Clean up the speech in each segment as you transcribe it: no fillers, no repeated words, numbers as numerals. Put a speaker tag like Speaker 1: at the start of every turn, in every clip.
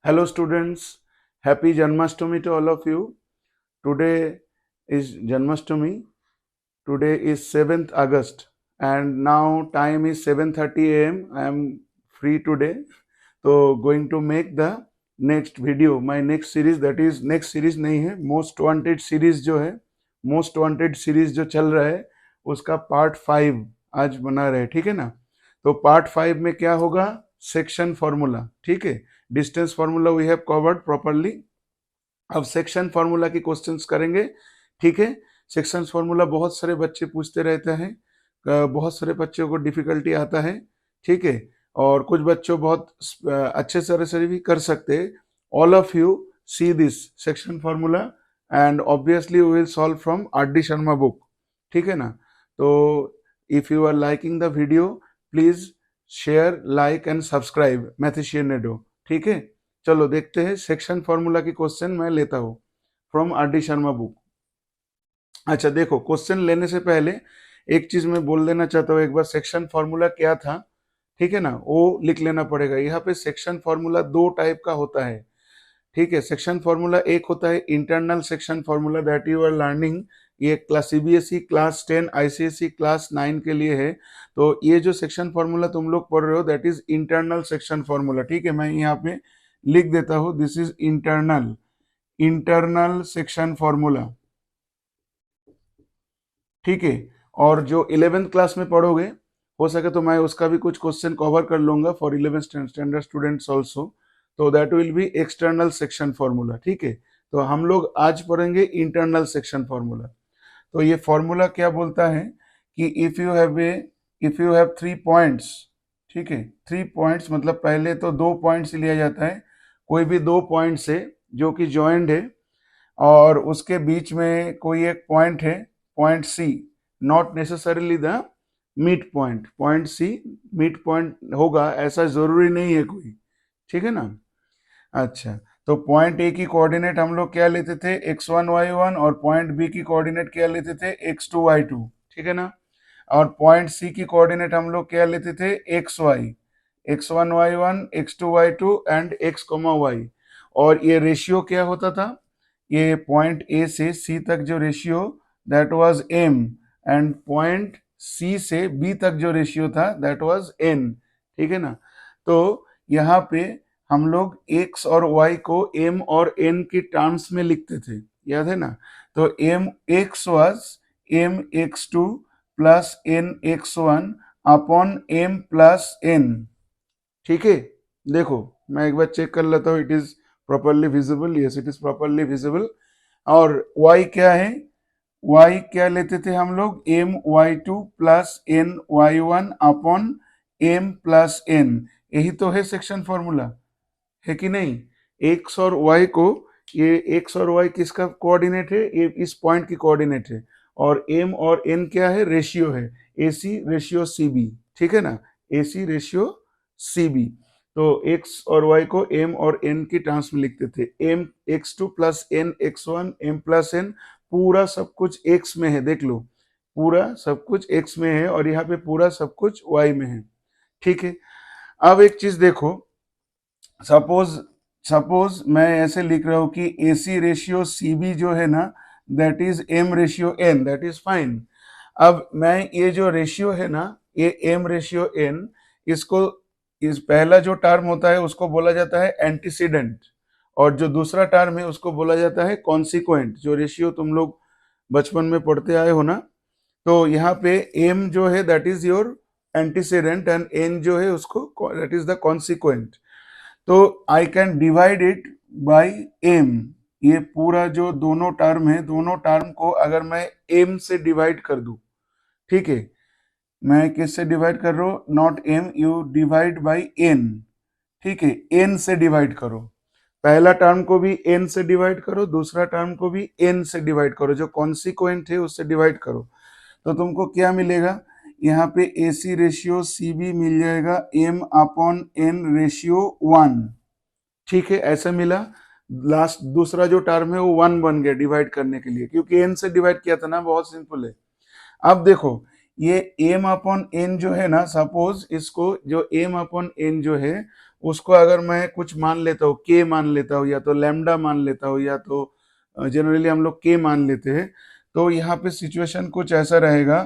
Speaker 1: Hello students, happy Janmashtami to all of you. Today is Janmashtami. Today is 7th August and now time is 7:30 am. I am free today. So going to make the next video, my next series, that is next series नहीं है, most wanted series जो है, most wanted series जो चल रहा है उसका part 5 आज बना रहे, ठीक है ना। तो पार्ट 5 में क्या होगा, सेक्शन फॉर्मूला, ठीक है। Distance formula we have covered properly. अब सेक्शन फॉर्मूला की क्वेश्चंस करेंगे, ठीक है। सेक्शन फॉर्मूला बहुत सारे बच्चे पूछते रहते हैं, बहुत सारे बच्चों को डिफिकल्टी आता है, ठीक है। और कुछ बच्चों बहुत अच्छे तरह से भी कर सकते हैं। All of you see this section formula and obviously we will solve from RD. Sharma book, ठीक है ना। तो if you are liking the video please share, like and subscribe mathematician एडो, ठीक है। चलो देखते हैं सेक्शन फॉर्मूला की क्वेश्चन मैं लेता हूं फ्रॉम आर.डी. शर्मा बुक। अच्छा देखो, क्वेश्चन लेने से पहले एक चीज मैं बोल देना चाहता हूँ, एक बार सेक्शन फॉर्मूला क्या था, ठीक है ना, वो लिख लेना पड़ेगा। यहाँ पे सेक्शन फॉर्मूला दो टाइप का होता है, ठीक है। सेक्शन फॉर्मूला एक होता है internal section formula, that you are learning, ये class CBSE class 10 ICSE class 9 के लिए है। तो ये जो सेक्शन फॉर्मूला तुम लोग पढ़ रहे हो that is internal section formula, ठीक है। मैं यहाँ पे लिख देता हूँ, this is internal section formula, ठीक है। और जो 11th क्लास में पढ़ोगे, हो सके तो मैं उसका भी कुछ क्वेश्चन कवर कर लूंगा for 11th standard students also, तो that will be external section formula, ठीक है। तो हम लोग आज पढ़ेंगे इंटरनल सेक्शन फॉर्मूला। तो ये फॉर्मूला क्या बोलता है कि इफ यू हैव 3 पॉइंट्स, ठीक है। 3 पॉइंट्स मतलब पहले तो 2 पॉइंट्स लिया जाता है, कोई भी 2 पॉइंट से जो कि जॉइंट है, और उसके बीच में कोई एक पॉइंट है, point C, not necessarily the mid point, point C mid point होगा ऐसा जरूरी नहीं है कोई, ठीक है ना। अच्छा, तो पॉइंट ए की कोऑर्डिनेट हम लोग क्या लेते थे, x1 y1, और पॉइंट बी की कोऑर्डिनेट क्या लेते थे, x2 y2, ठीक है ना। और पॉइंट सी की कोऑर्डिनेट हम लोग क्या लेते थे, xy, x1 y1, x2 y2 and x, y। और ये रेशियो क्या होता था, ये पॉइंट ए से सी तक जो ratio that was m, and point C से बी तक जो रेशियो था दैट वाज n, ठीक है ना। तो यहाँ पे हम लोग x और y को m और n की टर्म्स में लिखते थे, याद है ना। तो m x was m x2 plus n x1 upon m plus n, ठीक है। देखो मैं एक बार चेक कर लेता हूँ, it is properly visible, yes it is properly visible. और y क्या है, y क्या लेते थे हम लोग, m y2 plus n y1 upon m plus n, यही तो है सेक्शन फॉर्मूला, है कि नहीं। x और y को, ये x और y किसका कोऑर्डिनेट है, ये इस पॉइंट की कोऑर्डिनेट है, और m और n क्या है, रेशियो है, AC रेशियो CB, ठीक है ना, AC रेशियो CB। तो x और y को m और n की टर्म्स में लिखते थे, m x2 plus n x1 m plus n, पूरा सब कुछ x में है, देख लो पूरा सब कुछ x में है, और यहाँ पे पूरा सब कुछ y में है, ठीक है। अब एक चीज देखो, सपोज मैं ऐसे लिख रहा हूं कि AC रेशियो CB जो है ना that is m ratio n, that is fine. अब मैं ये जो रेशियो है ना, ये m रेशियो n, इसको, इस पहला जो टर्म होता है उसको बोला जाता है एंटीसीडेंट, और जो दूसरा टर्म है उसको बोला जाता है कॉन्सिक्वेंट। जो रेशियो तुम लोग बचपन में पढ़ते आए हो ना, तो यहाँ पे m जो है that is your antecedent and n जो है उसको दैट इज द कॉन्सिक्वेंट। तो I can divide it by m, ये पूरा जो दोनों टर्म है, दोनों टर्म को अगर मैं m से डिवाइड कर दूं, ठीक है। मैं किससे डिवाइड कर रहा हूं, not m, you divide by n, ठीक है। n से डिवाइड करो, पहला टर्म को भी n से डिवाइड करो, दूसरा टर्म को भी n से डिवाइड करो, जो कॉन्सिक्वेंट है उससे डिवाइड करो। तो तुमको क्या मिलेगा, यहाँ पे AC रेशियो CB मिल जाएगा m अपॉन n रेशियो 1, ठीक है, ऐसा मिला। लास्ट दूसरा जो टर्म है वो 1 बन गया डिवाइड करने के लिए, क्योंकि n से डिवाइड किया था ना, बहुत सिंपल है। अब देखो ये m अपॉन n जो है ना, सपोज इसको जो m अपॉन n जो है उसको अगर मैं कुछ मान लेता हूँ, के मान लेता हूँ, या तो लैम्डा मान लेता हूँ, या तो जनरली हम लोग के मान लेते हैं, तो यहाँ पे सिचुएशन कुछ ऐसा रहेगा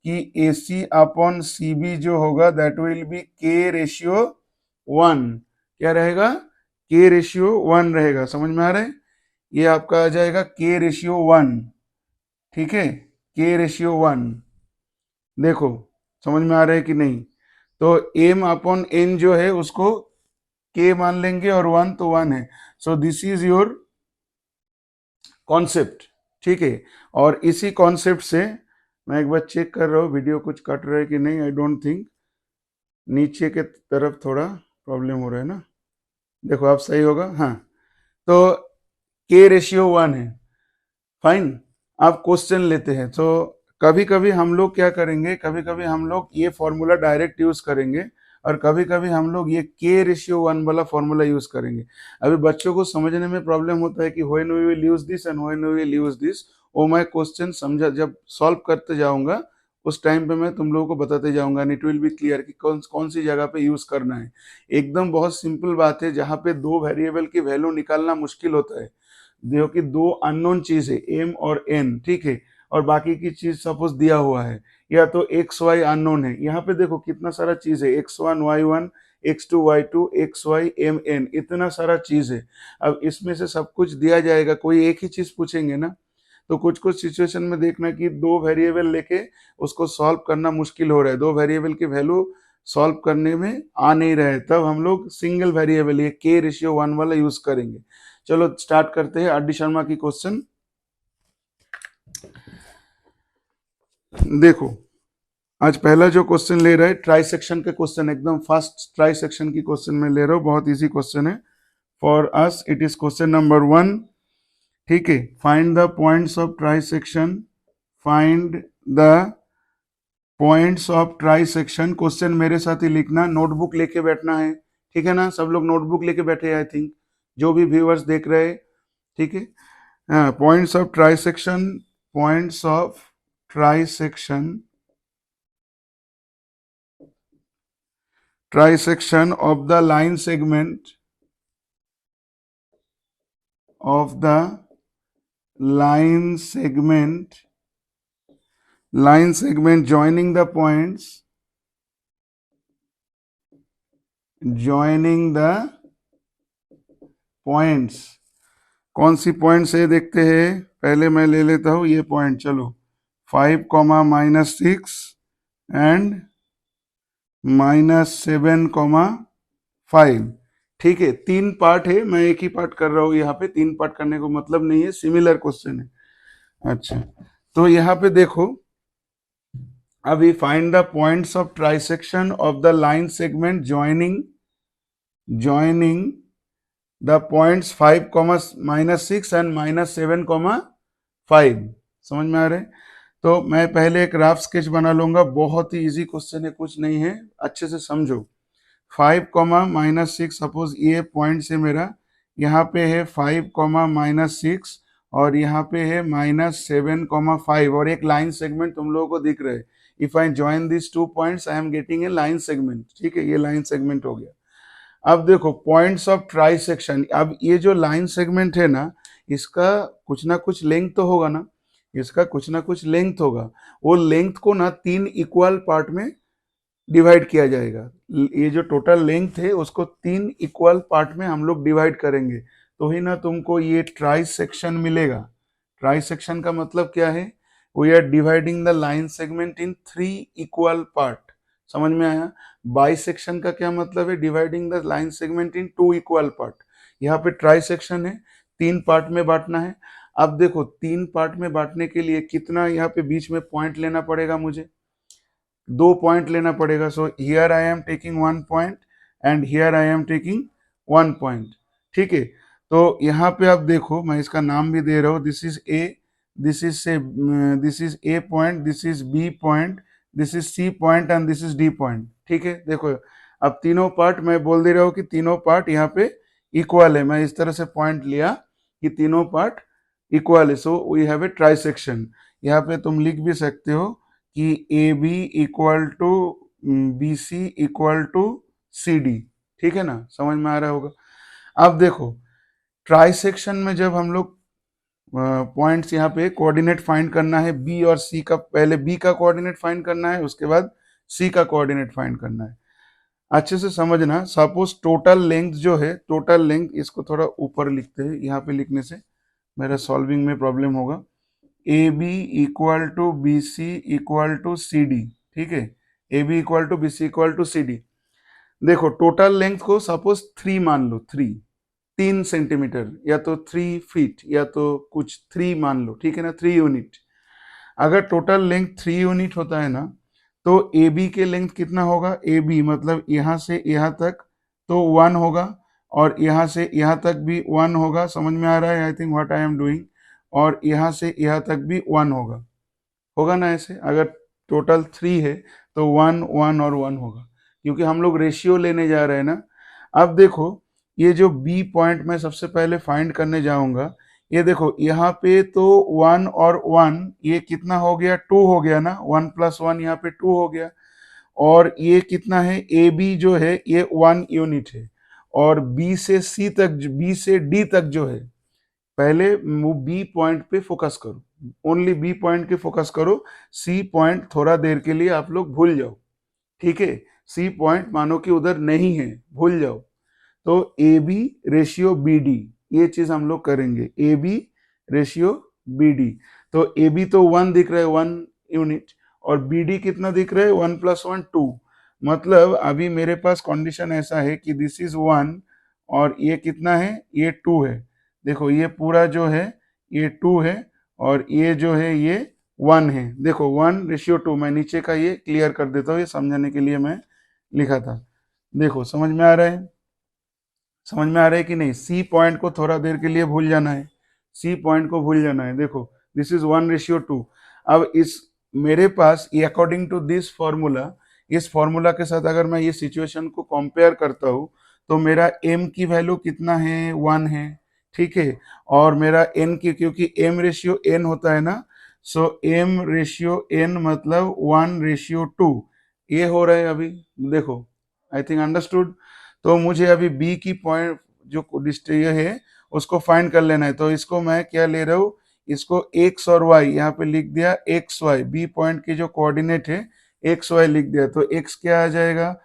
Speaker 1: कि ए सी अपॉन सी बी जो होगा दैट विल बी के रेशियो 1। क्या रहेगा? के रेशियो 1 रहेगा। समझ में आ रहा है? ये आपका आ जाएगा के रेशियो 1। ठीक है, के रेशियो 1। देखो समझ में आ रहा है कि नहीं? तो एम अपॉन एन जो है उसको के मान लेंगे और 1 तो 1 है। So this is your concept. ठीक है, और इसी कॉन्सेप्ट से मैं एक बार चेक कर रहा हूँ वीडियो कुछ कट रहा है कि नहीं। I don't think. नीचे के तरफ थोड़ा प्रॉब्लम हो रहा है ना। देखो आप सही होगा। हाँ, तो के रेशियो 1 है। फाइन। आप क्वेश्चन लेते हैं तो कभी कभी हम लोग क्या करेंगे, कभी कभी हम लोग ये फॉर्मूला डायरेक्ट यूज करेंगे और कभी कभी हम लोग ये के रेशियो 1 वाला फॉर्मूला यूज करेंगे। अभी बच्चों को समझने में प्रॉब्लम होता है कि when we will use this and when we will use this. वो मैं क्वेश्चन समझा जब सॉल्व करते जाऊंगा उस टाइम पे मैं तुम लोगों को बताते जाऊंगा, and it will be clear कि कौन कौन सी जगह पे यूज करना है। एकदम बहुत सिंपल बात है, जहाँ पे दो वेरिएबल की वैल्यू निकालना मुश्किल होता है, जो कि दो अननोन चीज है एम और एन। ठीक है, और बाकी की चीज सपोज दिया हुआ है, या तो एक्स वाई अननोन है। यहाँ पे देखो कितना सारा चीज है, x1 y1 x2 y2 xy m n, इतना सारा चीज है। अब इसमें से सब कुछ दिया जाएगा, कोई एक ही चीज पूछेंगे ना, तो कुछ कुछ सिचुएशन में देखना कि दो वेरिएबल लेके उसको सॉल्व करना मुश्किल हो रहा है, दो वेरिएबल की वैल्यू सॉल्व करने में आ नहीं रहे, तब हम लोग सिंगल वेरिएबल ये के रेशियो 1 वाला यूज करेंगे। चलो स्टार्ट करते हैं आर डी शर्मा की क्वेश्चन। देखो आज पहला जो क्वेश्चन ले रहा है ट्राइसेक्शन के क्वेश्चन, एकदम फास्ट ट्राइसेक्शन की क्वेश्चन में ले रहा हूँ, बहुत इजी क्वेश्चन है for us. It is question number 1। ठीक है, find the points of trisection. Find the points of trisection. Question मेरे साथ ही लिखना, नोटबुक लेके बैठना है। ठीक है ना, सब लोग नोटबुक लेके बैठे आई थिंक, जो भी व्यूअर्स देख रहे हैं। ठीक है, हाँ, points of trisection. Points of trisection, trisection of the line segment of the line segment joining the points कौन सी पॉइंट्स है देखते हैं। पहले मैं ले लेता हूं ये पॉइंट, चलो 5, -6 एंड -7, 5। ठीक है, तीन पार्ट है, मैं एक ही पार्ट कर रहा हूँ यहाँ पे, तीन पार्ट करने को मतलब नहीं है, सिमिलर क्वेश्चन है। अच्छा, तो यहाँ पे देखो, अभी find the points of trisection of the line segment joining the points 5, -6 and -7, 5। समझ में आ रहे हैं? तो मैं पहले एक रफ स्केच बना लूंगा, बहुत ही इजी क्वेश्चन है, कुछ नहीं है, अच्छे से समझो। 5, -6, सपोज ये पॉइंट से मेरा यहाँ पे है 5, -6 और यहाँ पे है -7, 5, और एक लाइन सेगमेंट तुम लोगों को दिख रहा है। If I join this two points I am getting a line segment. ठीक है, ये लाइन सेगमेंट हो गया। अब देखो पॉइंट्स ऑफ ट्राइसेक्शन, अब ये जो लाइन सेगमेंट है ना, इसका कुछ ना कुछ लेंथ तो होगा ना, इसका कुछ ना कुछ लेंथ होगा। वो लेंथ को ना 3 इक्वल पार्ट में डिवाइड किया जाएगा। ये जो टोटल लेंथ है उसको 3 इक्वल पार्ट में हम लोग डिवाइड करेंगे, तो ही ना तुमको ये ट्राइसेक्शन मिलेगा। ट्राइसेक्शन का मतलब क्या है? We are dividing the line segment in 3 equal part. समझ में आया? बाइसेक्शन का क्या मतलब है? Dividing the line segment in 2 equal part. यहाँ पे ट्राइसेक्शन है, 3 पार्ट में बांटना है। अब देखो 3 पार्ट में बांटने के लिए कितना यहाँ पे बीच में पॉइंट लेना पड़ेगा, मुझे 2 पॉइंट लेना पड़ेगा। So here I am taking 1 point and here I am taking 1 point. ठीक है, तो यहाँ पे आप देखो, मैं इसका नाम भी दे रहा हूँ, this is A, this is A point, this is B point, this is C point and this is D point. ठीक है, देखो अब तीनों पार्ट मैं बोल दे रहा हूँ कि तीनों पार्ट यहाँ पे इक्वल है। मैं इस तरह से पॉइंट लिया कि तीनों पार्ट इक्वल है, so we have a trisection. यहाँ पे तुम लिख भी सकते हो कि A B equal to B C equal to C D. ठीक है ना, समझ में आ रहा होगा। अब देखो ट्राई सेक्शन में जब हम लोग पॉइंट्स यहाँ पे कोऑर्डिनेट फाइंड करना है बी और सी का, पहले बी का कोऑर्डिनेट फाइंड करना है, उसके बाद सी का कोऑर्डिनेट फाइंड करना है। अच्छे से समझना, सपोज टोटल लेंथ जो है, टोटल लेंथ, इसको थोड़ा ऊपर लिखते हैं, यहाँ पे लिखने से मेरा सॉल्विंग में प्रॉब्लम होगा। A B equal to B C equal to C D, ठीक है, A B equal to B C equal to C D. देखो टोटल लेंथ को सपोज 3 मान लो, 3 सेंटीमीटर या तो 3 फीट या तो कुछ 3 मान लो, ठीक है ना, 3 यूनिट। अगर टोटल लेंथ 3 यूनिट होता है ना, तो ए बी के लेंथ कितना होगा, ए बी मतलब यहाँ से यहाँ तक तो 1 होगा, और यहाँ से यहाँ तक भी 1 होगा, समझ में आ रहा है I think what I am doing, और यहाँ से यहाँ तक भी 1 होगा, होगा ना ऐसे। अगर टोटल 3 है तो 1 1 और 1 होगा, क्योंकि हम लोग रेशियो लेने जा रहे हैं ना। अब देखो ये जो बी पॉइंट मैं सबसे पहले फाइंड करने जाऊंगा, ये देखो यहाँ पे तो 1 और 1 ये कितना हो गया, 2 हो गया ना, 1 प्लस 1 यहाँ पे 2 हो गया। और ये कितना है, ए बी जो है ये 1 यूनिट है, और बी से सी तक, बी से डी तक जो है, पहले बी पॉइंट पे फोकस करो, ओनली बी पॉइंट के फोकस करो, सी पॉइंट थोड़ा देर के लिए आप लोग भूल जाओ, ठीक है, सी पॉइंट मानो कि उधर नहीं है, भूल जाओ। तो A B ratio B D, ये चीज हम लोग करेंगे, A B ratio B D. तो ए बी तो 1 दिख रहा है, 1 यूनिट, और बी डी कितना दिख रहा है, 1 प्लस 1 2। मतलब अभी मेरे पास कंडीशन ऐसा है कि दिस इज 1 और ये कितना है, ये 2 है। देखो ये पूरा जो है ये 2 है, और ये जो है ये 1 है। देखो 1:2, मैं नीचे का ये क्लियर कर देता हूँ, ये समझाने के लिए मैं लिखा था। देखो समझ में आ रहा है, समझ में आ रहा है कि नहीं। सी पॉइंट को थोड़ा देर के लिए भूल जाना है, सी पॉइंट को भूल जाना है। देखो दिस इज 1:2। अब इस मेरे पास ये अकॉर्डिंग टू दिस फॉर्मूला, इस फॉर्मूला के साथ अगर मैं ये सिचुएशन को कंपेयर करता हूँ, तो मेरा m की वैल्यू कितना है, 1 है, ठीक है। और मेरा n की, क्योंकि m रेशियो n होता है ना, सो m रेशियो n मतलब 1:2, ये हो रहा है अभी। देखो आई थिंक अंडरस्टूड। तो मुझे अभी b की पॉइंट जो ये है उसको फाइंड कर लेना है। तो इसको मैं क्या ले रहा हूँ, इसको x और y यहाँ पे लिख दिया, एक्स वाई, बी पॉइंट की जो कोऑर्डिनेट है एक्स वाई लिख दिया। तो x क्या आ जाएगा,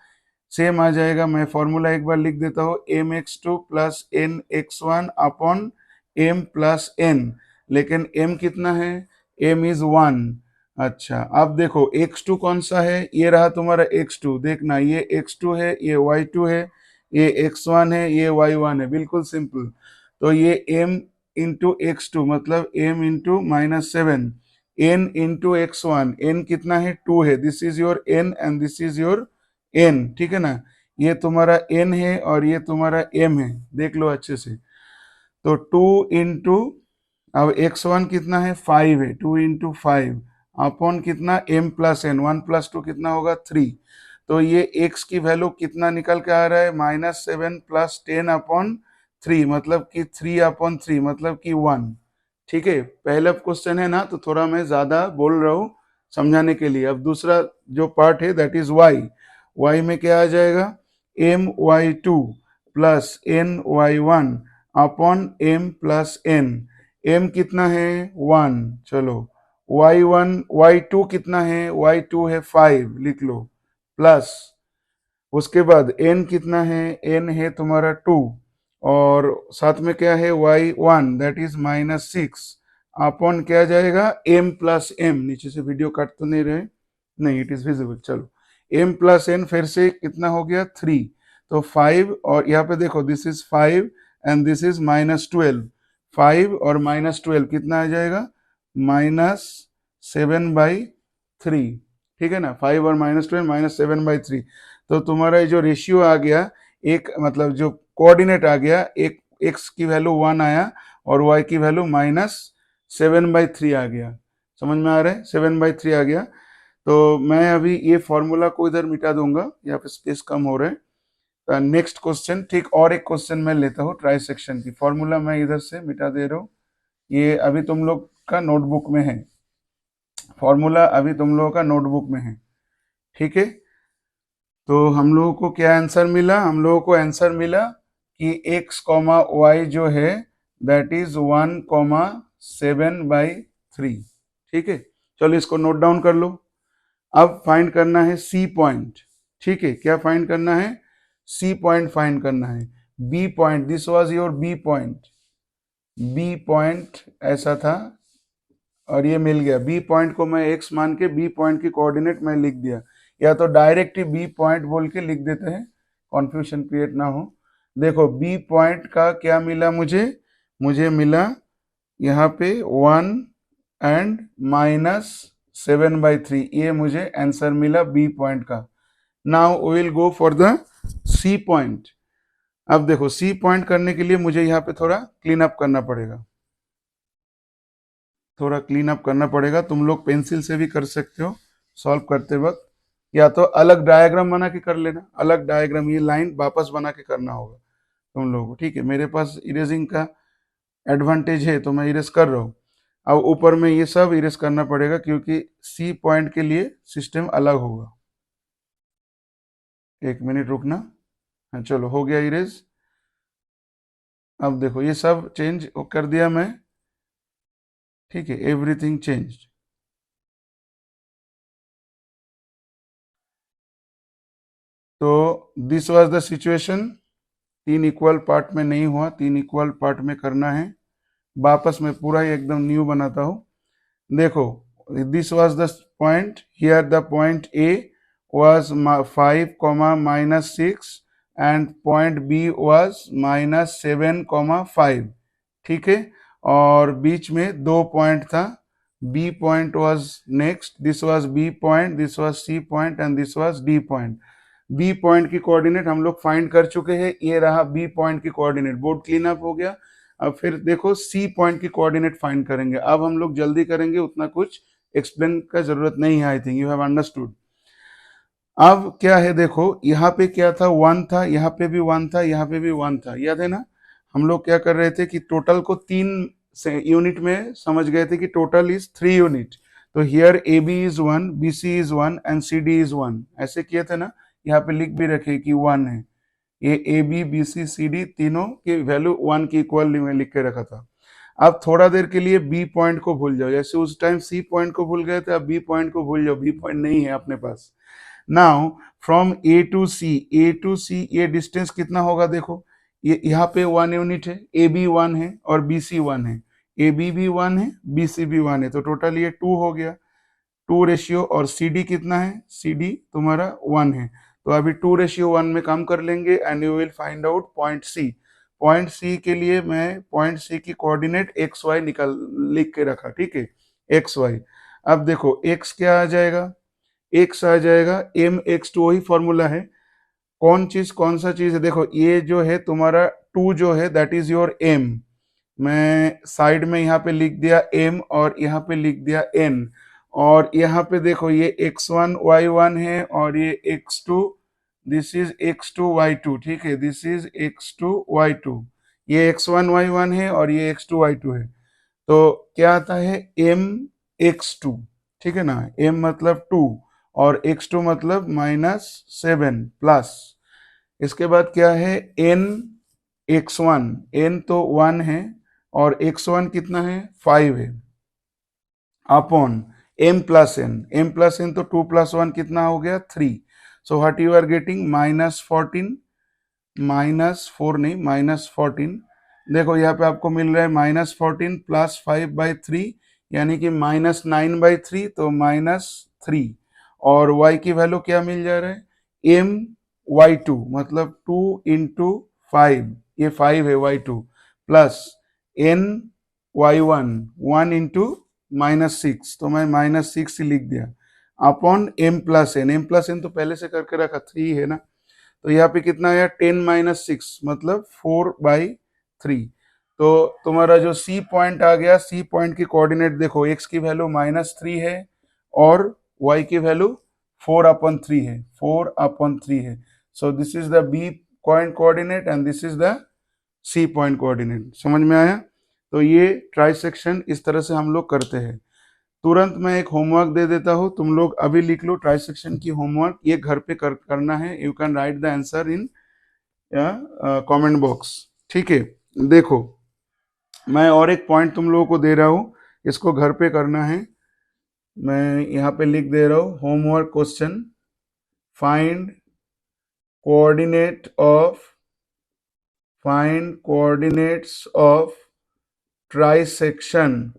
Speaker 1: सेम आ जाएगा। मैं फॉर्मूला एक बार लिख देता हूँ, mx2 plus nx1 upon m plus n। लेकिन m कितना है, m इज 1। अच्छा अब देखो x2 कौन सा है, ये रहा तुम्हारा x2, देखना ये x2 है, ये y2 है, ये x1 है, ये y1 है, बिल्कुल सिंपल। तो ये m इंटू x2 मतलब m into -7, n into x1, n कितना है, 2 है, this is your n and this is your n, ठीक है ना। ये तुम्हारा n है और ये तुम्हारा m है, देख लो अच्छे से। तो 2 इंटू, अब x1 कितना है, 5 है, 2 इंटू 5 अपॉन कितना, m प्लस n, 1 प्लस 2 कितना होगा, 3। तो ये x की वैल्यू कितना निकल के आ रहा है, -7 प्लस 10 अपॉन 3, मतलब कि 3/3 मतलब कि 1, ठीक है। पहला क्वेश्चन है ना, तो थोड़ा मैं ज्यादा बोल रहा हूँ समझाने के लिए। अब दूसरा जो पार्ट है दैट इज y में क्या आ जाएगा, my2 plus ny1 upon m plus n। m कितना है, 1, चलो y2 कितना है, y2 है 5, लिख लो, प्लस उसके बाद n कितना है, n है तुम्हारा 2, और साथ में क्या है, y1 दैट इज -6 अपॉन क्या जाएगा, m प्लस m। नीचे से वीडियो काट तो नहीं रहे, नहीं इट इज विजिबल, चलो m प्लस n फिर से कितना हो गया, 3। तो 5, और यहाँ पे देखो this is 5 and this is -12, 5 और -12 कितना आ जाएगा, -7/3, ठीक है ना। 5 और -12 -7/3। तो तुम्हारा ये जो रेशियो आ गया, एक मतलब जो कोऑर्डिनेट आ गया, एक x की वैल्यू 1 आया और y की वैल्यू -7/3 आ गया, समझ में आ रहा है, 7/3 आ गया। तो मैं अभी ये फॉर्मूला को इधर मिटा दूंगा, यहाँ पे स्पेस कम हो रहा है। नेक्स्ट क्वेश्चन, ठीक, और एक क्वेश्चन मैं लेता हूँ ट्राई सेक्शन की, फॉर्मूला मैं इधर से मिटा दे रहा हूँ, ये अभी तुम लोग का नोटबुक में है, फॉर्मूला अभी तुम लोगों का नोटबुक में है, ठीक है। तो हम लोगों को क्या आंसर मिला, हम लोगों को आंसर मिला कि x कॉमा वाई जो है दैट इज 1,7/3। ठीक है, चलो इसको नोट डाउन कर लो। अब फाइंड करना है सी पॉइंट। ठीक है, क्या फाइंड करना है, सी पॉइंट फाइंड करना है। B point, this was your B point, B point ऐसा था और ये मिल गया। बी पॉइंट को मैं एक्स मान के बी पॉइंट की कोऑर्डिनेट मैं लिख दिया, या तो डायरेक्ट ही बी पॉइंट बोल के लिख देते हैं, कॉन्फ्यूजन क्रिएट ना हो। देखो बी पॉइंट का क्या मिला मुझे, मुझे मिला यहाँ पे 1 एंड -7/3, ये मुझे आंसर मिला बी पॉइंट का। Now we will go for the C point. अब देखो सी पॉइंट करने के लिए मुझे यहाँ पे थोड़ा क्लीन अप करना पड़ेगा, थोड़ा क्लीन अप करना पड़ेगा। तुम लोग पेंसिल से भी कर सकते हो सॉल्व करते वक्त, या तो अलग डायग्राम बना के कर लेना, अलग डायग्राम, ये लाइन वापस बना के करना होगा तुम लोगों को। ठीक है, मेरे पास इरेजिंग का एडवांटेज है तो मैं इरेज कर रहा हूँ। अब ऊपर में ये सब इरेज करना पड़ेगा क्योंकि सी पॉइंट के लिए सिस्टम अलग होगा। एक मिनट रुकना। हाँ चलो हो गया इरेज। अब देखो ये सब चेंज कर दिया मैं। ठीक है, एवरीथिंग चेंज। तो this was the situation. 3 equal part में नहीं हुआ, 3 इक्वल पार्ट में करना है। वापस मैं पूरा ही एकदम न्यू बनाता हूँ। देखो this was the point, here the point A was 5, -6 and point B was -7, 5। ठीक है, और बीच में 2 पॉइंट था। B point was next, this was B point, this was C point and this was D point. B point की coordinate हम लोग find कर चुके हैं, ये रहा बी पॉइंट की कोऑर्डिनेट। बोर्ड क्लीन अप हो गया। अब फिर देखो सी पॉइंट की कोऑर्डिनेट फाइंड करेंगे। अब हम लोग जल्दी करेंगे, उतना कुछ एक्सप्लेन का जरूरत नहीं है, आई थिंक यू हैव अंडरस्टूड। अब क्या है देखो, यहाँ पे क्या था, 1 था, यहाँ पे भी 1 था, यहाँ पे भी 1 था, याद है ना। हम लोग क्या कर रहे थे कि टोटल को 3 यूनिट में समझ गए थे कि टोटल इज 3 यूनिट। तो here A B is 1, B C is 1 and C D is 1, ऐसे किए थे ना। यहाँ पे लिख भी रखे कि 1 है। ये A B B C C D तीनों की वैल्यू 1 की इक्वल में लिख के रखा था। अब थोड़ा देर के लिए बी पॉइंट को भूल जाओ, जैसे उस टाइम सी पॉइंट को भूल गए थे, अब बी पॉइंट को भूल जाओ, बी पॉइंट नहीं है अपने पास। Now from A to C, A to C ये डिस्टेंस कितना होगा देखो, ये यहाँ पे 1 यूनिट है, ए बी 1 है और बी सी 1 है, ए बी भी 1 है, बी सी भी 1 है, तो टोटल ये 2 हो गया, 2 रेशियो। और सी डी कितना है, सी डी तुम्हारा 1 है। तो अभी 2:1 में काम कर लेंगे and you will find out point C. Point C के लिए मैं पॉइंट सी की कोऑर्डिनेट एक्स वाई निकाल लिख के रखा। ठीक है, एक्स वाई। अब देखो एक्स क्या आ जाएगा, एक्स आ जाएगा mx2, वही फॉर्मूला है। कौन सा चीज है देखो, ये जो है तुम्हारा 2 जो है दैट इज योर m। मैं साइड में यहाँ पे लिख दिया m और यहाँ पे लिख दिया n। और यहाँ पे देखो ये x1 y1 है और ये x2, this is x2 y2। ठीक है, दिस इज x2 y2, ये x1 y1 है और ये x2 y2 है। तो क्या आता है mx2। ठीक है ना, m मतलब 2 और x2 मतलब -7 प्लस, इसके बाद क्या है n x1, n तो 1 है और x1 कितना है 5 है, अपॉन m प्लस n तो 2 + 1 कितना हो गया 3। So what you are getting -14, -4 नहीं -14। देखो यहाँ पे आपको मिल रहा है -14 + 5/3 यानी कि -9/3, तो -3। और y की वैल्यू क्या मिल जा रहा है, m y2 मतलब 2 × 5, ये 5 है y2, प्लस n y1 1 × -6, तो मैं -6 ही लिख दिया, अपॉन m + n तो पहले से करके रखा 3 है ना। तो यहाँ पे कितना आया 10 - 6 मतलब 4/3। तो तुम्हारा जो सी पॉइंट आ गया, सी पॉइंट की कोऑर्डिनेट देखो, x की वैल्यू -3 है और y की वैल्यू 4/3 है, 4/3 है। So this is the B point coordinate and this is the C point coordinate. समझ में आया। तो ये ट्राइसेक्शन इस तरह से हम लोग करते हैं। तुरंत मैं एक होमवर्क दे देता हूँ, तुम लोग अभी लिख लो ट्राइसेक्शन की होमवर्क, ये घर पे करना है। You can write the answer in comment box, ठीक है। देखो मैं और एक पॉइंट तुम लोगों को दे रहा हूँ, इसको घर पे करना है। मैं यहाँ पे लिख दे रहा हूँ homework question, find coordinates of trisection,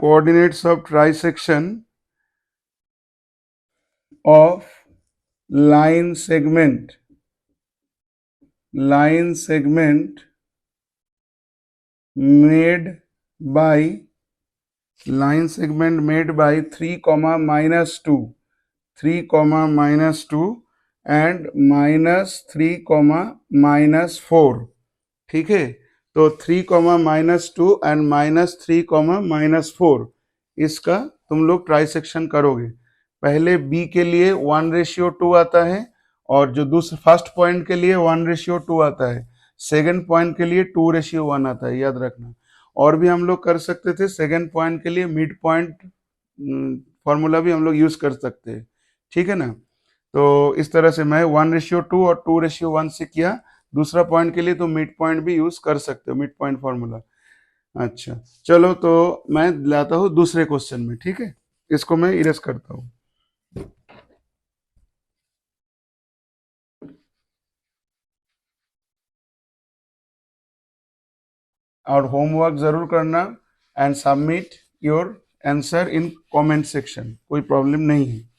Speaker 1: coordinates of trisection of line segment made by 3, -2, 3, -2 and -3, -4, ठीक है। तो 3, -2 एंड -3, -4 इसका तुम लोग ट्राइसेक्शन करोगे। पहले बी के लिए 1:2 आता है, और जो दूसरे फर्स्ट पॉइंट के लिए 1:2 आता है, सेकंड पॉइंट के लिए 2:1 आता है, याद रखना। और भी हम लोग कर सकते थे, सेकंड पॉइंट के लिए मिड पॉइंट फॉर्मूला भी हम लोग यूज कर सकते हैं, ठीक है ना। तो इस तरह से मैं 1:2 और 2:1 से किया। दूसरा पॉइंट के लिए तो मिड पॉइंट भी यूज कर सकते हो, मिड पॉइंट फॉर्मूला। अच्छा चलो, तो मैं लाता हूँ दूसरे क्वेश्चन में, ठीक है। इसको मैं इरेज करता हूँ। और होमवर्क जरूर करना and submit your answer in comment section, कोई प्रॉब्लम नहीं है।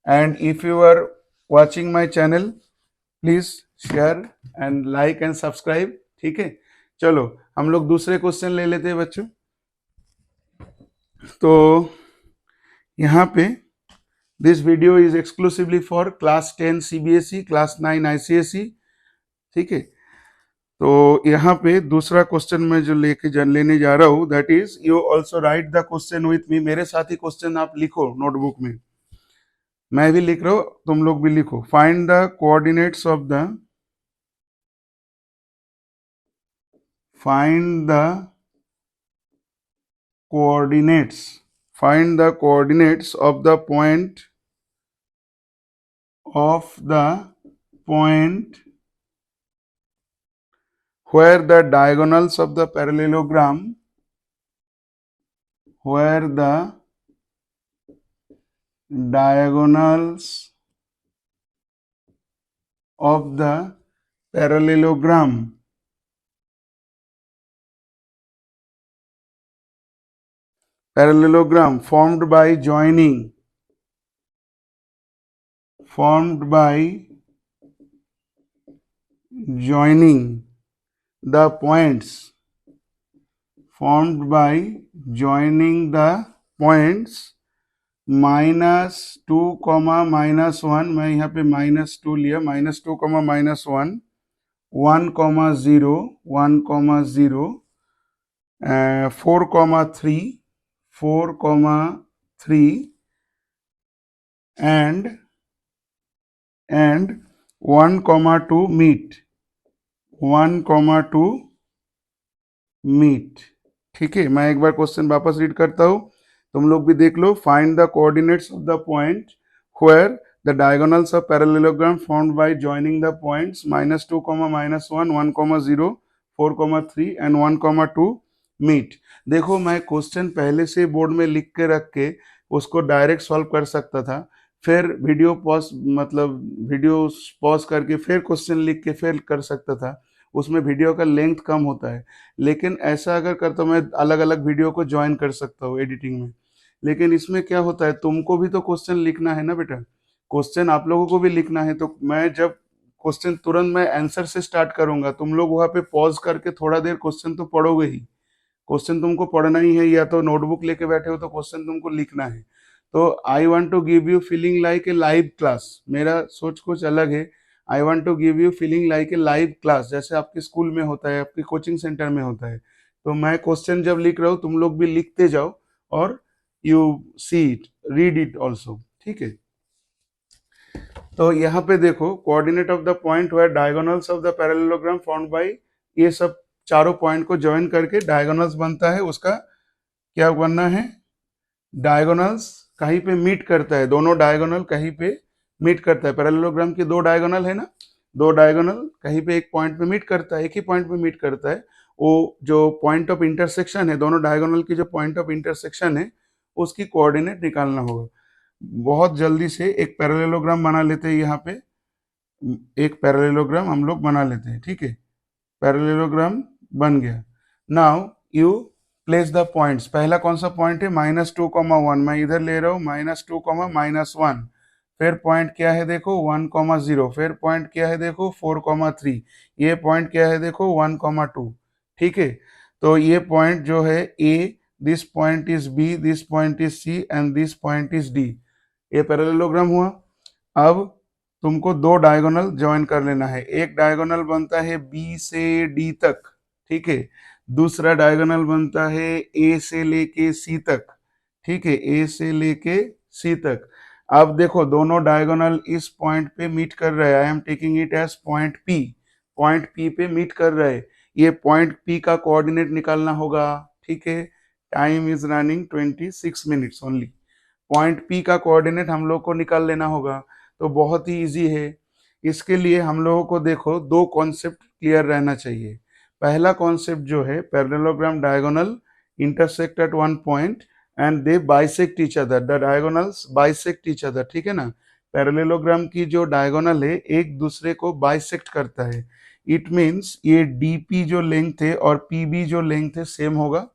Speaker 1: And if you are watching my channel, please share and like and subscribe, ठीक है। चलो हम लोग दूसरे क्वेश्चन ले लेते हैं बच्चों। तो यहाँ पे this video is exclusively for class 10 CBSE, class 9 ICSE, ठीक है। तो यहाँ पे दूसरा क्वेश्चन में जो लेने जा रहा हूँ, that is you also right the question with मी। मेरे साथ ही क्वेश्चन आप लिखो नोटबुक में, मैं भी लिख रहा हूँ, तुम लोग भी लिखो। Find the coordinates of the coordinates of the point where the diagonals of the parallelogram parallelogram formed by joining the points -2, -1, मैं यहाँ पे -2 लिया, -2, -1, 1, 0, 1, 0, 4, 3, 4, 3 and 1, 2 meet, 1, 2 meet, ठीक है। मैं एक बार क्वेश्चन वापस रीड करता हूँ, तुम लोग भी देख लो। Find the coordinates of the point where the diagonals of parallelogram formed by joining the points -2, -1, 1, 0, 4, 3 and 1, 2 meet। देखो मैं क्वेश्चन पहले से बोर्ड में लिख के रख के उसको डायरेक्ट सॉल्व कर सकता था, फिर वीडियो पॉज करके फिर क्वेश्चन लिख के फिर कर सकता था, उसमें वीडियो का लेंथ कम होता है। लेकिन ऐसा अगर करता मैं अलग अलग वीडियो को ज्वाइन कर सकता हूँ एडिटिंग में। लेकिन इसमें क्या होता है, तुमको भी तो क्वेश्चन लिखना है ना बेटा, क्वेश्चन आप लोगों को भी लिखना है। तो मैं जब क्वेश्चन तुरंत मैं आंसर से स्टार्ट करूंगा, तुम लोग वहां पे पॉज करके थोड़ा देर क्वेश्चन तो पढ़ोगे ही। क्वेश्चन तुमको पढ़ना ही है, या तो नोटबुक लेके बैठे हो तो क्वेश्चन तुमको लिखना है। तो I want to give you feeling like a live class, मेरा सोच कुछ अलग है। I want to give you feeling like a live class, जैसे आपके स्कूल में होता है, आपके कोचिंग सेंटर में होता है। तो मैं क्वेश्चन जब लिख रहा हूँ, तुम लोग भी लिखते जाओ और you see it, read it also, ठीक है। तो यहाँ पे देखो coordinate of the point where diagonals of the parallelogram found by, ये सब चारों पॉइंट को ज्वाइन करके डायगोनल्स बनता है, उसका क्या बनना है, डायगोनल्स कहीं पे मीट करता है, दोनों डायगोनल कहीं पे मीट करता है। पैरेललोग्राम के दो डायगोनल है ना, दो डायगोनल कहीं पे एक पॉइंट पे मीट करता है, एक ही पॉइंट पे मीट करता है, वो जो पॉइंट ऑफ इंटरसेक्शन है, दोनों डायगोनल की जो पॉइंट ऑफ इंटरसेक्शन है उसकी कोऑर्डिनेट निकालना होगा। बहुत जल्दी से एक पैरेललोग्राम बना लेते हैं, यहाँ पे एक पैरेललोग्राम हम लोग बना लेते हैं, ठीक है। पैरेललोग्राम बन गया। Now you place the points. पहला कौन सा पॉइंट है, -2,1, मैं इधर ले रहा हूँ -2, -1। फिर पॉइंट क्या है देखो 1,0, फिर पॉइंट क्या है देखो 4,3, ये पॉइंट क्या है देखो 1,2, ठीक है। तो ये पॉइंट जो है A, this point is B, this point is C and this point is D, ये पैरेललोग्राम हुआ। अब तुमको दो डायगोनल ज्वाइन कर लेना है, एक डायगोनल बनता है बी से डी तक, ठीक है, दूसरा डायगोनल बनता है ए से लेके सी तक, ठीक है, ए से लेके सी तक। अब देखो दोनों डायगोनल इस पॉइंट पे मीट कर रहे हैं, I am taking it as point P, point P पे मीट कर रहे हैं, ये पॉइंट पी का कोऑर्डिनेट निकालना होगा, ठीक है। Time is running 26 minutes only. Point P का कोऑर्डिनेट हम लोग को निकाल लेना होगा, तो बहुत ही इजी है। इसके लिए हम लोगों को देखो दो कॉन्सेप्ट क्लियर रहना चाहिए। पहला कॉन्सेप्ट जो है, parallelogram diagonal intersect at one point and they bisect each other, the diagonals bisect each other, ठीक है ना। पैरेललोग्राम की जो डायगोनल है एक दूसरे को बाइसेक्ट करता है, इट मीन्स ये डीपी जो लेंथ है और पीबी जो लेंथ है सेम होगा,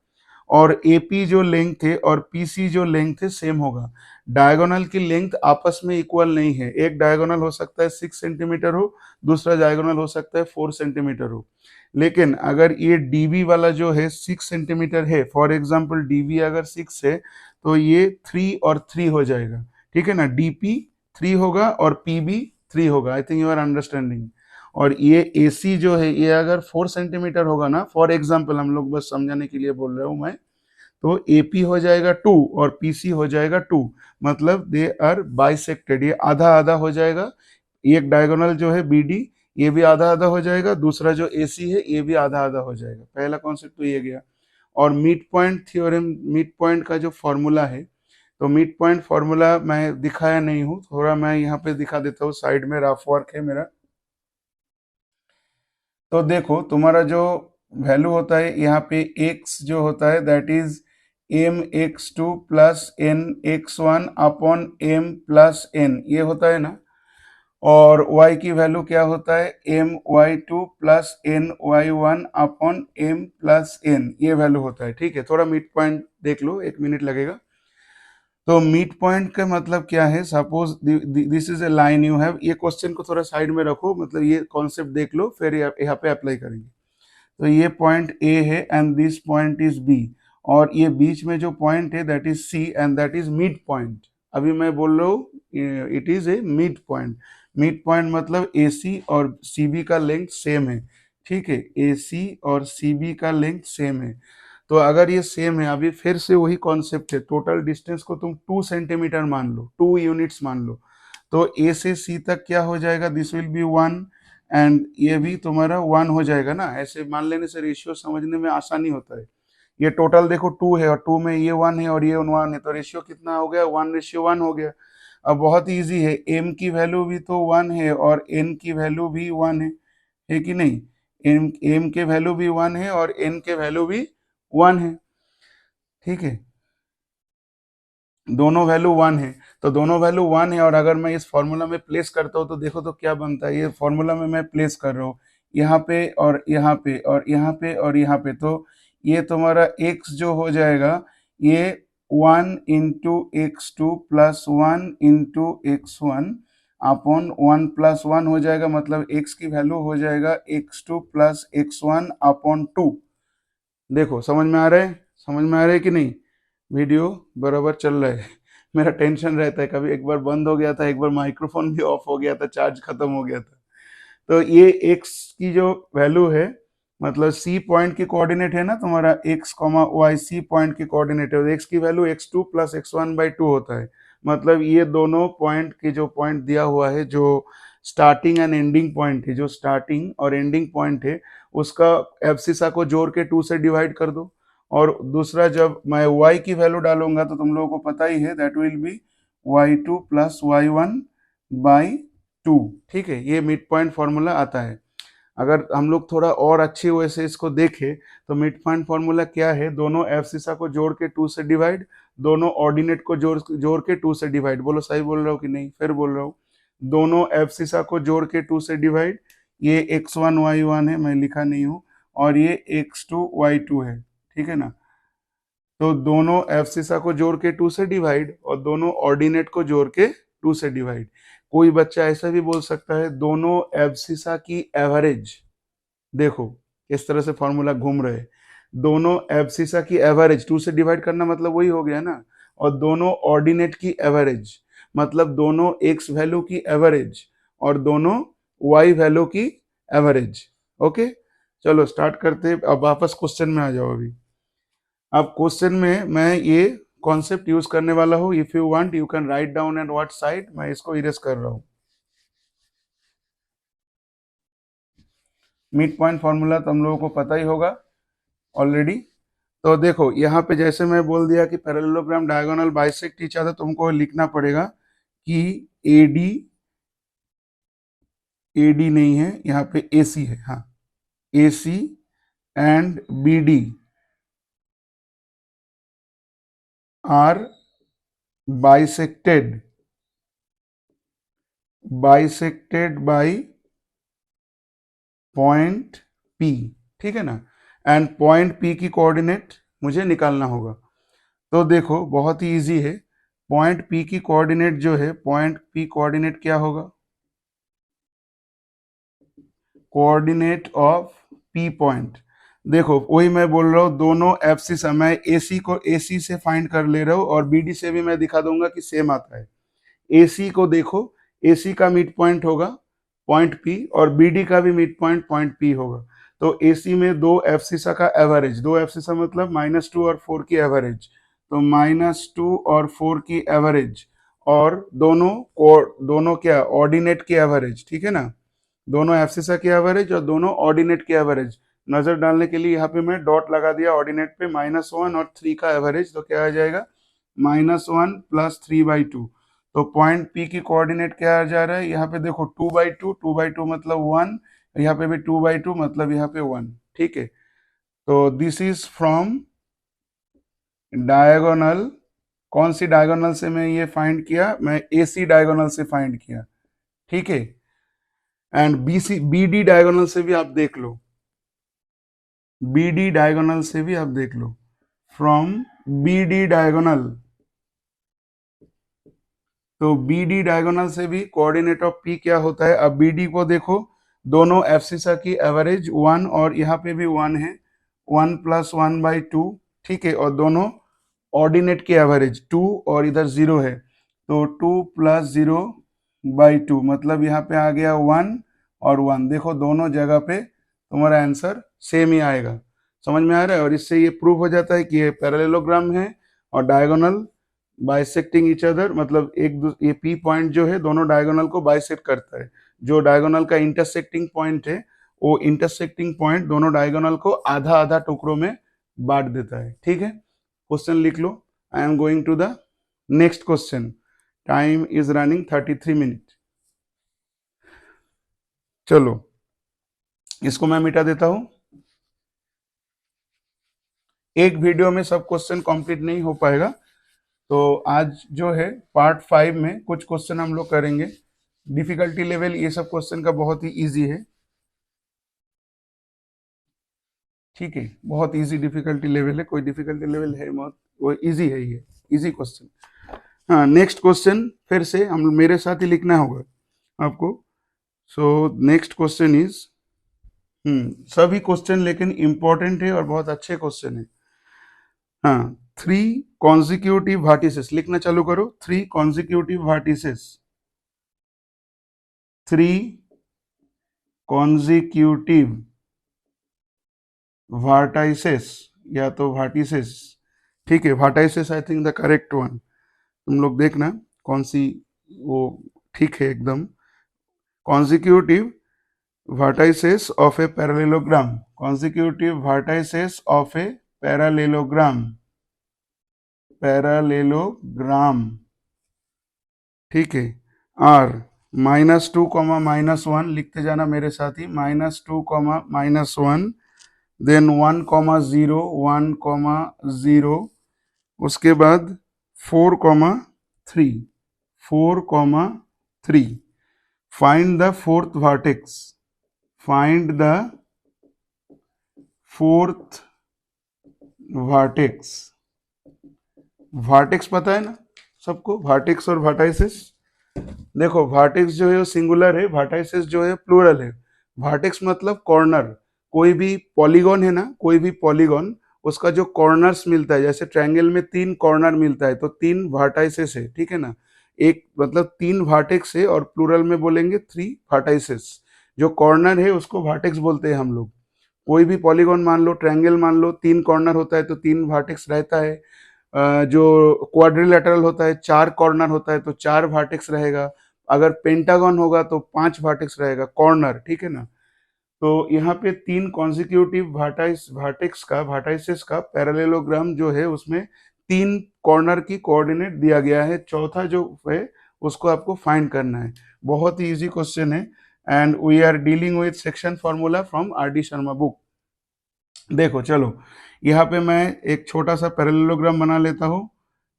Speaker 1: और AP जो लेंथ है और PC जो लेंथ है सेम होगा। डायगोनल की लेंथ आपस में इक्वल नहीं है, एक डायगोनल हो सकता है 6 सेंटीमीटर हो, दूसरा डायगोनल हो सकता है 4 सेंटीमीटर हो। लेकिन अगर ये DB वाला जो है 6 सेंटीमीटर है, फॉर एग्जांपल DB अगर 6 है तो ये 3 और 3 हो जाएगा, ठीक है ना। DP 3 होगा और PB 3 होगा, I think you are understanding. और ये AC जो है ये अगर 4 सेंटीमीटर होगा ना, फॉर एग्जांपल हम लोग बस समझाने के लिए बोल रहा हूँ मैं, तो AP हो जाएगा 2 और PC हो जाएगा 2, मतलब दे आर बाइसेक्टेड, ये आधा आधा हो जाएगा। एक डायगोनल जो है BD ये भी आधा आधा हो जाएगा, दूसरा जो AC है ये भी आधा आधा हो जाएगा। पहला कॉन्सेप्ट तो ये गया। और mid point theorem, mid point का जो फॉर्मूला है, तो मिड पॉइंट फॉर्मूला मैं दिखाया नहीं हूँ, थोड़ा मैं यहाँ पे दिखा देता हूँ, साइड में रफ वर्क है मेरा। तो देखो तुम्हारा जो वैल्यू होता है यहाँ पे x जो होता है that is mx2 plus nx1 upon m plus n, ये होता है ना। और y की वैल्यू क्या होता है my2 plus ny1 upon m plus n, ये वैल्यू होता है, ठीक है। थोड़ा मिड पॉइंट देख लो, 1 मिनट लगेगा। तो मिड पॉइंट का मतलब क्या है, suppose this is A line you have, ये क्वेश्चन को थोड़ा साइड में रखो, मतलब ये कॉन्सेप्ट देख लो, फिर यहाँ पे अप्लाई करेंगे। तो ये पॉइंट A है and this point is B, और ये बीच में जो पॉइंट है that is C and that is mid point. अभी मैं बोल रहा हूँ it is a mid point. Mid point मतलब AC और CB का लेंथ सेम है, ठीक है, AC और CB का लेंथ सेम है। तो अगर ये सेम है, अभी फिर से वही कॉन्सेप्ट है, टोटल डिस्टेंस को तुम 2 सेंटीमीटर मान लो, 2 यूनिट्स मान लो, तो A से C तक क्या हो जाएगा, दिस विल बी 1 एंड ये भी तुम्हारा 1 हो जाएगा ना। ऐसे मान लेने से रेशियो समझने में आसानी होता है। ये टोटल देखो 2 है और 2 में ये 1 है और ये 1 है, तो रेशियो कितना हो गया, 1:1 हो गया। अब बहुत ईजी है, m की वैल्यू भी तो 1 है और n की वैल्यू भी 1 है कि नहीं। m के वैल्यू भी 1 है और n के वैल्यू भी 1 है, ठीक है, दोनों वैल्यू 1 है। तो दोनों वैल्यू 1 है, और अगर मैं इस फॉर्मूला में प्लेस करता हूँ तो देखो तो क्या बनता है, ये फॉर्मूला में मैं प्लेस कर रहा हूँ यहाँ पे और यहाँ पे और यहाँ पे और यहाँ पे, तो ये तुम्हारा x जो हो जाएगा ये 1 into x2 plus 1 into x1 upon 1 plus 1 हो जाएगा, मतलब x की वैल्यू हो जाएगा x2 प्लस x1 अपॉन 2। देखो समझ में आ रहा है, समझ में आ रहा है कि नहीं, वीडियो बराबर चल रहा है। मेरा टेंशन रहता है, कभी एक बार बंद हो गया था, एक बार माइक्रोफोन भी ऑफ हो गया था, चार्ज खत्म हो गया था। तो ये x की जो वैल्यू है, मतलब C पॉइंट की कोऑर्डिनेट है ना तुम्हारा x, y C पॉइंट की कोऑर्डिनेट है, x की value x2 plus x1 by 2 होता है, मतलब ये दोनों पॉइंट के जो पॉइंट दिया हुआ है, जो स्टार्टिंग एंड एंडिंग पॉइंट है, जो स्टार्टिंग और एंडिंग पॉइंट है, उसका एब्सिसा को जोड़ के 2 से डिवाइड कर दो। और दूसरा, जब मैं y की वैल्यू डालूंगा तो तुम लोगों को पता ही है, that will B y2 plus y1 by 2। ठीक है, ये मिड पॉइंट फॉर्मूला आता है। अगर हम लोग थोड़ा और अच्छे वजह से इसको देखें तो मिड पॉइंट फॉर्मूला क्या है, दोनों एब्सिसा को जोड़ के 2 से डिवाइड, दोनों ऑर्डिनेट को जोड़ के 2 से डिवाइड। बोलो सही बोल रहा हूँ कि नहीं? फिर बोल रहा हूँ, दोनों एब्सिसा को जोड़ के 2 से डिवाइड। ये x1 y1 है, मैं लिखा नहीं हूँ, और ये x2 y2 है, ठीक है ना। तो दोनों एब्सिसा को जोड़ के 2 से डिवाइड और दोनों ऑर्डिनेट को जोड़ के 2 से डिवाइड। कोई बच्चा ऐसा भी बोल सकता है दोनों एब्सिसा की एवरेज। देखो किस तरह से फॉर्मूला घूम रहे हैं। दोनों एब्सिसा की एवरेज 2 से डिवाइड करना मतलब वही हो गया ना। और दोनों ऑर्डिनेट की एवरेज मतलब दोनों एक्स वैल्यू की एवरेज और दोनों वाई वैल्यू की एवरेज। ओके, चलो स्टार्ट करते हैं। अब वापस क्वेश्चन में आ जाओ। अभी अब क्वेश्चन में मैं ये कॉन्सेप्ट यूज करने वाला हूँ। If you want you can write down at what side. मैं इसको इरेज कर रहा हूँ। मिड पॉइंट फॉर्मूला तो हम लोगों को पता ही होगा ऑलरेडी। तो देखो यहाँ पे जैसे मैं बोल दिया कि parallelogram diagonal bisect each other, तुमको लिखना पड़ेगा कि एडी, एडी नहीं है यहाँ पे, एसी है। हाँ, AC and BD are bisected by point P. ठीक है ना। एंड पॉइंट पी की कोऑर्डिनेट मुझे निकालना होगा। तो देखो बहुत ही इजी है। पॉइंट पी की कोऑर्डिनेट जो है, पॉइंट पी कोऑर्डिनेट क्या होगा? Coordinate of P point. देखो वही मैं बोल रहा हूँ, दोनों एब्सिस, मैं एसी को एसी से फाइंड कर ले रहा हूँ और बीडी से भी मैं दिखा दूंगा कि सेम आता है। एसी को देखो, एसी का मिड पॉइंट होगा पॉइंट पी और बीडी का भी मिड पॉइंट पॉइंट पी होगा। तो एसी में दो एब्सिसा का एवरेज, दो एब्सिसा मतलब -2 और 4 की एवरेज, तो -2 और 4 की एवरेज और दोनों क्या, ऑर्डिनेट की एवरेज। ठीक है ना, दोनों एब्सिसा की एवरेज और दोनों ऑर्डिनेट की एवरेज। नजर डालने के लिए यहाँ पे मैं डॉट लगा दिया ऑर्डिनेट पे, -1 और 3 का एवरेज, तो क्या आ जाएगा -1 प्लस 3/2। तो पॉइंट पी की कोऑर्डिनेट क्या आ जा रहा है यहाँ पे? देखो 2/2, 2/2 मतलब 1, यहाँ पे भी 2/2 मतलब यहाँ पे 1। ठीक है, तो दिस इज फ्रॉम डायगोनल। कौन सी डायगोनल से मैं ये फाइंड किया? मैं एसी डायगोनल से फाइंड किया। ठीक है, एंड बीसी बीडी डायगोनल से भी आप देख लो, बीडी डायगोनल से भी आप देख लो, फ्रॉम बीडी डायगोनल। तो बीडी डायगोनल से भी कोऑर्डिनेट ऑफ पी क्या होता है? अब बीडी को देखो, दोनों एब्सिसा की एवरेज 1 और यहाँ पे भी 1 है, 1 प्लस 1/2। ठीक है, और दोनों ऑर्डिनेट की एवरेज 2 और इधर 0 है, तो 2 प्लस 0/2 मतलब यहाँ पे आ गया 1 और 1। देखो दोनों जगह पे तुम्हारा आंसर सेम ही आएगा। समझ में आ रहा है? और इससे ये प्रूव हो जाता है कि ये पैरेललोग्राम है और डायगोनल बाइसेक्टिंग ईच अदर, मतलब ये पी पॉइंट जो है दोनों डायगोनल को बाइसेक्ट करता है। जो डायगोनल का इंटरसेक्टिंग पॉइंट है, वो इंटरसेक्टिंग पॉइंट दोनों डायगोनल को आधा आधा टुकड़ों में बांट देता है। ठीक है, क्वेश्चन लिख लो। I am going to the next question. Time is running 33 minute. चलो इसको मैं मिटा देता हूं। एक वीडियो में सब क्वेश्चन कंप्लीट नहीं हो पाएगा, तो आज जो है पार्ट 5 में कुछ क्वेश्चन हम लोग करेंगे। डिफिकल्टी लेवल ये सब क्वेश्चन का बहुत ही इजी है। ठीक है, बहुत इजी डिफिकल्टी लेवल है, कोई डिफिकल्टी लेवल है मत, वो इजी है, ये इजी क्वेश्चन। हाँ, नेक्स्ट क्वेश्चन फिर से हम मेरे साथ ही लिखना होगा आपको। सो नेक्स्ट क्वेश्चन इज, सभी क्वेश्चन लेकिन इंपॉर्टेंट है और बहुत अच्छे क्वेश्चन है। हाँ, 3 कॉन्जिक्यूटिव वर्टिसेस, लिखना चालू करो। 3 कॉन्जिक्यूटिव वर्टिसेस, 3 कॉन्जिक्यूटिव वर्टाइसेस या तो वर्टिसेस। ठीक है, vertices I think the correct one. तुम लोग देखना, कौन सी वो, ठीक है एकदम। consecutive vertices of a parallelogram, consecutive vertices of a parallelogram, ठीक है। आर -2, -1 लिखते जाना मेरे साथ ही, -2, देन 1, 0, 1, 0, उसके बाद 4, 3, 4, 3, find the fourth vertex, find the fourth vertex. Vertex पता है ना सबको, वर्टेक्स और वर्टाइसिस। देखो वर्टेक्स जो है वो सिंगुलर है, वर्टाइसिस जो है प्लूरल है। वर्टेक्स मतलब कॉर्नर, कोई भी पॉलीगॉन है ना, कोई भी पॉलीगॉन उसका जो कॉर्नर्स मिलता है, जैसे ट्रायंगल में 3 कॉर्नर मिलता है तो 3 वर्टाइसिस है, ठीक है ना। एक मतलब 3 वर्टेक्स है, और प्लूरल में बोलेंगे 3 वर्टाइसिस। जो कॉर्नर है उसको वर्टेक्स बोलते हैं हम लोग। कोई भी पॉलीगॉन मान लो, ट्रायंगल मान लो, 3 कॉर्नर होता है तो 3 वर्टेक्स रहता है। जो क्वाड्रिलेटरल होता है 4 कॉर्नर होता है तो 4 वर्टेक्स रहेगा। अगर पेंटागन होगा तो 5 वर्टेक्स रहेगा कॉर्नर, ठीक है ना। तो यहाँ पे 3 कॉन्सिक्यूटिव वर्टाइसिस का पैरेललोग्राम जो है उसमें 3 कॉर्नर की कोऑर्डिनेट दिया गया है। चौथा जो है उसको आपको फाइंड करना है। बहुत ही इजी क्वेश्चन है, and we are dealing with section formula from RD. Sharma book. देखो चलो, यहाँ पे मैं एक छोटा सा पैरेललोग्राम बना लेता हूँ,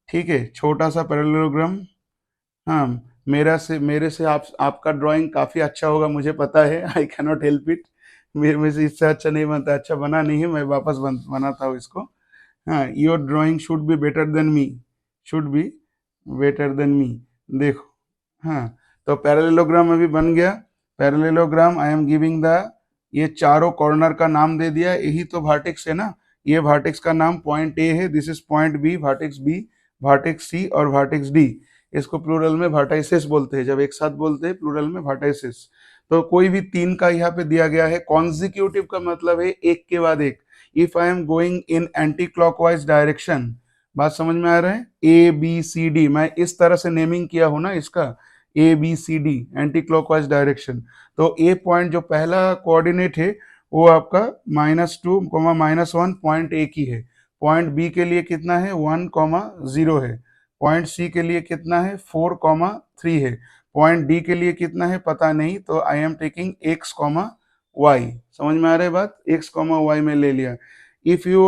Speaker 1: ठीक है, छोटा सा पैरेललोग्राम। हाँ, मेरे से आपका ड्राइंग काफी अच्छा होगा मुझे पता है, I can not help it. मेरे में से इससे अच्छा नहीं बनता, अच्छा बना नहीं है, मैं वापस बनाता हूँ इसको। हाँ, your drawing should be better than me, should be better than me. देखो, हाँ, तो पैरेललोग्राम अभी बन गया। Parallelogram I am giving the, ये चारों कॉर्नर का नाम दे दिया, यही तो वर्टेक्स है ना। ये वर्टेक्स का नाम पॉइंट ए है, this is point B, B, vertex C और वर्टेक्स डी। इसको प्लूरल में वर्टाइसिस बोलते हैं, जब एक साथ बोलते हैं प्लूरल में वर्टाइसिस। तो कोई भी 3 का यहाँ पे दिया गया है। कॉन्जिक्यूटिव का मतलब है एक के बाद एक। If I am going in anti clockwise direction, बात समझ में आ रहा है, ए बी सी डी, मैं इस तरह से नेमिंग किया हूं ना इसका, A B C D, anti clockwise direction. तो ए पॉइंट जो पहला कोऑर्डिनेट है वो आपका -2, -1 पॉइंट ए की है। पॉइंट बी के लिए कितना है, 1, 0 है। पॉइंट सी के लिए कितना है, 4, 3 है। पॉइंट डी के लिए कितना है पता नहीं, तो आई एम टेकिंग x, y। समझ में आ रहा है बात, x, y में ले लिया। If you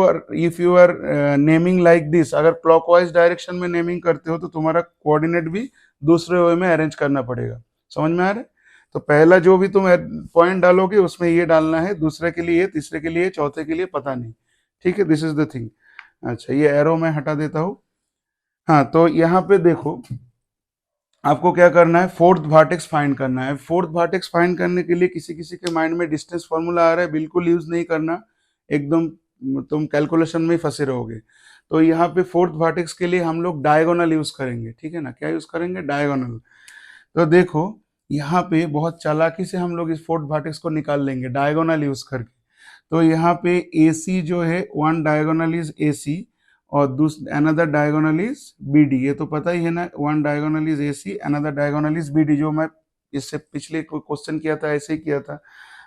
Speaker 1: are naming like this, अगर क्लॉकवाइज डायरेक्शन में नेमिंग करते हो तो तुम्हारा कोऑर्डिनेट भी दूसरे वे में अरेंज करना पड़ेगा। समझ में आ रहा है। तो पहला जो भी तुम पॉइंट डालोगे उसमें ये डालना है, दूसरे के लिए, तीसरे के लिए, चौथे के लिए पता नहीं, ठीक है, दिस इज द थिंग। अच्छा, ये एरो मैं हटा देता हूँ। हाँ, तो यहाँ पे देखो, आपको क्या करना है, फोर्थ वर्टेक्स फाइंड करना है। फोर्थ वर्टेक्स फाइंड करने के लिए किसी किसी के माइंड में डिस्टेंस फॉर्मूला आ रहा है, बिल्कुल यूज नहीं करना, एकदम तुम कैलकुलेशन में ही फंसे रहोगे। तो यहाँ पे फोर्थ वर्टेक्स के लिए हम लोग डायगोनल यूज करेंगे, ठीक है ना। क्या यूज करेंगे, डायगोनल। तो देखो यहाँ पे बहुत चालाकी से हम लोग इस फोर्थ वर्टेक्स को निकाल लेंगे डायगोनल यूज करके। तो यहाँ पे AC जो है, वन डायगोनल इज AC, और अनदर डायगोनल इज BD। ये तो पता ही है ना, one diagonal is AC, another diagonal is BD, जो मैं इससे पिछले क्वेश्चन किया था ऐसे ही किया था।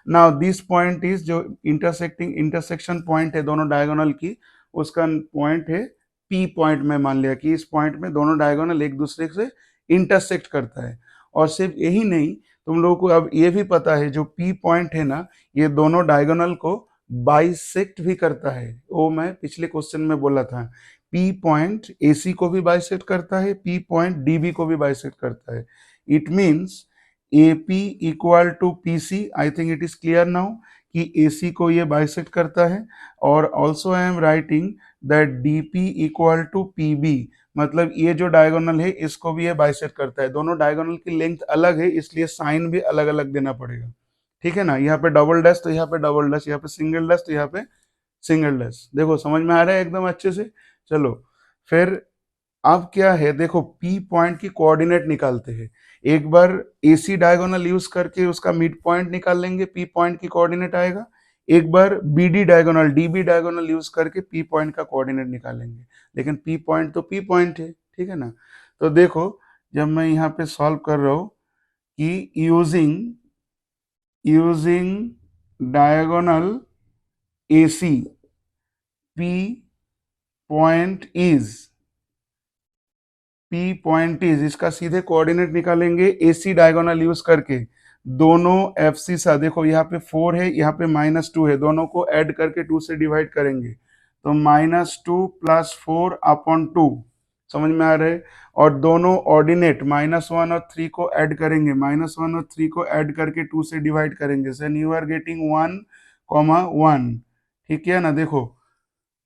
Speaker 1: नाउ दिस पॉइंट इज, जो इंटरसेक्शन पॉइंट है दोनों डायगोनल की, उसका पॉइंट है P पॉइंट में मान लिया कि इस पॉइंट में दोनों डायगोनल एक दूसरे से इंटरसेक्ट करता है। और सिर्फ यही नहीं, तुम लोगों को अब ये भी पता है जो P पॉइंट है ना, ये दोनों डायगोनल को बाइसेक्ट भी करता है। वो मैं पिछले क्वेश्चन में बोला था, P पॉइंट AC को भी बाइसेक्ट करता है, P पॉइंट DB को भी बाइसेक्ट करता है। It means AP equal to PC, I think it is clear now कि AC को ये बाइसेक्ट करता है। और also I am writing that DP equal to PB, मतलब ये जो डायगोनल है इसको भी ये बाइसेक्ट करता है। दोनों डायगोनल की लेंथ अलग है, इसलिए साइन भी अलग अलग देना पड़ेगा, ठीक है ना। यहाँ पे डबल डैश तो यहाँ पे डबल डैश, यहाँ पे सिंगल डैश तो यहाँ पे सिंगल डैश। देखो समझ में आ रहा है एकदम अच्छे से। चलो फिर अब क्या है, देखो P पॉइंट की कोऑर्डिनेट निकालते हैं। एक बार AC डायगोनल यूज करके उसका मिड पॉइंट निकाल लेंगे, P पॉइंट की कोऑर्डिनेट आएगा। एक बार BD diagonal, DB diagonal use करके P पॉइंट का कोऑर्डिनेट निकालेंगे। लेकिन P पॉइंट तो P पॉइंट है, ठीक है ना। तो देखो जब मैं यहाँ पे सॉल्व कर रहा हूँ कि using diagonal AC P point is इसका सीधे कोऑर्डिनेट निकालेंगे AC डायगोनल यूज करके। दोनों एफसीसा देखो यहाँ पे 4 है, यहाँ पे -2 है, दोनों को ऐड करके 2 से डिवाइड करेंगे तो -2 + 4 अपॉन 2, समझ में आ रहा है। और दोनों ऑर्डिनेट -1 और 3 को ऐड करेंगे, -1 और 3 को ऐड करके 2 से डिवाइड करेंगे। सो यू आर गेटिंग 1, 1, ठीक है ना। देखो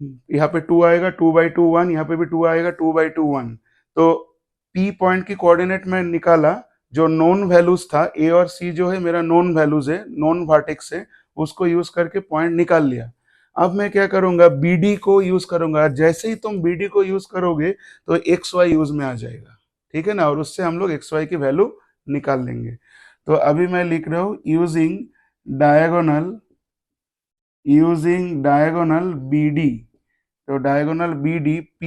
Speaker 1: यहाँ पे 2 आएगा, 2/2 1, यहाँ पे भी 2 आएगा, 2/2 1। तो P पॉइंट की कोऑर्डिनेट में निकाला, जो नोन वैल्यूज था A और C जो है मेरा नोन वैल्यूज है, नोन वर्टेक्स है, उसको यूज करके पॉइंट निकाल लिया। अब मैं क्या करूंगा, BD को यूज करूंगा। जैसे ही तुम BD को यूज करोगे तो XY यूज में आ जाएगा, ठीक है ना, और उससे हम लोग XY की वैल्यू निकाल लेंगे। तो अभी मैं लिख रहा हूँ यूजिंग डायगोनल BD। तो diagonal BD P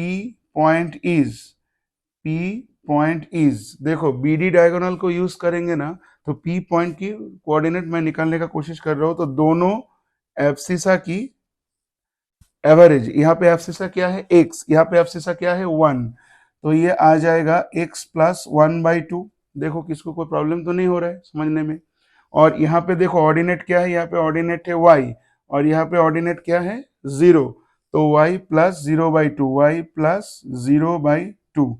Speaker 1: point is देखो BD डायगोनल को यूज करेंगे ना, तो P पॉइंट की कोऑर्डिनेट मैं निकालने का कोशिश कर रहा हूं। तो दोनों एब्सिसा की एवरेज, यहाँ पे एब्सिसा क्या है x, यहाँ पे एब्सिसा क्या है 1, तो ये आ जाएगा x + 1/2। देखो किसको कोई प्रॉब्लम तो नहीं हो रहा है समझने में। और यहाँ पे देखो ऑर्डिनेट क्या है, यहाँ पे ऑर्डिनेट है y, और यहाँ पे ऑर्डिनेट क्या है 0, तो y + 0/2, y + 0/2,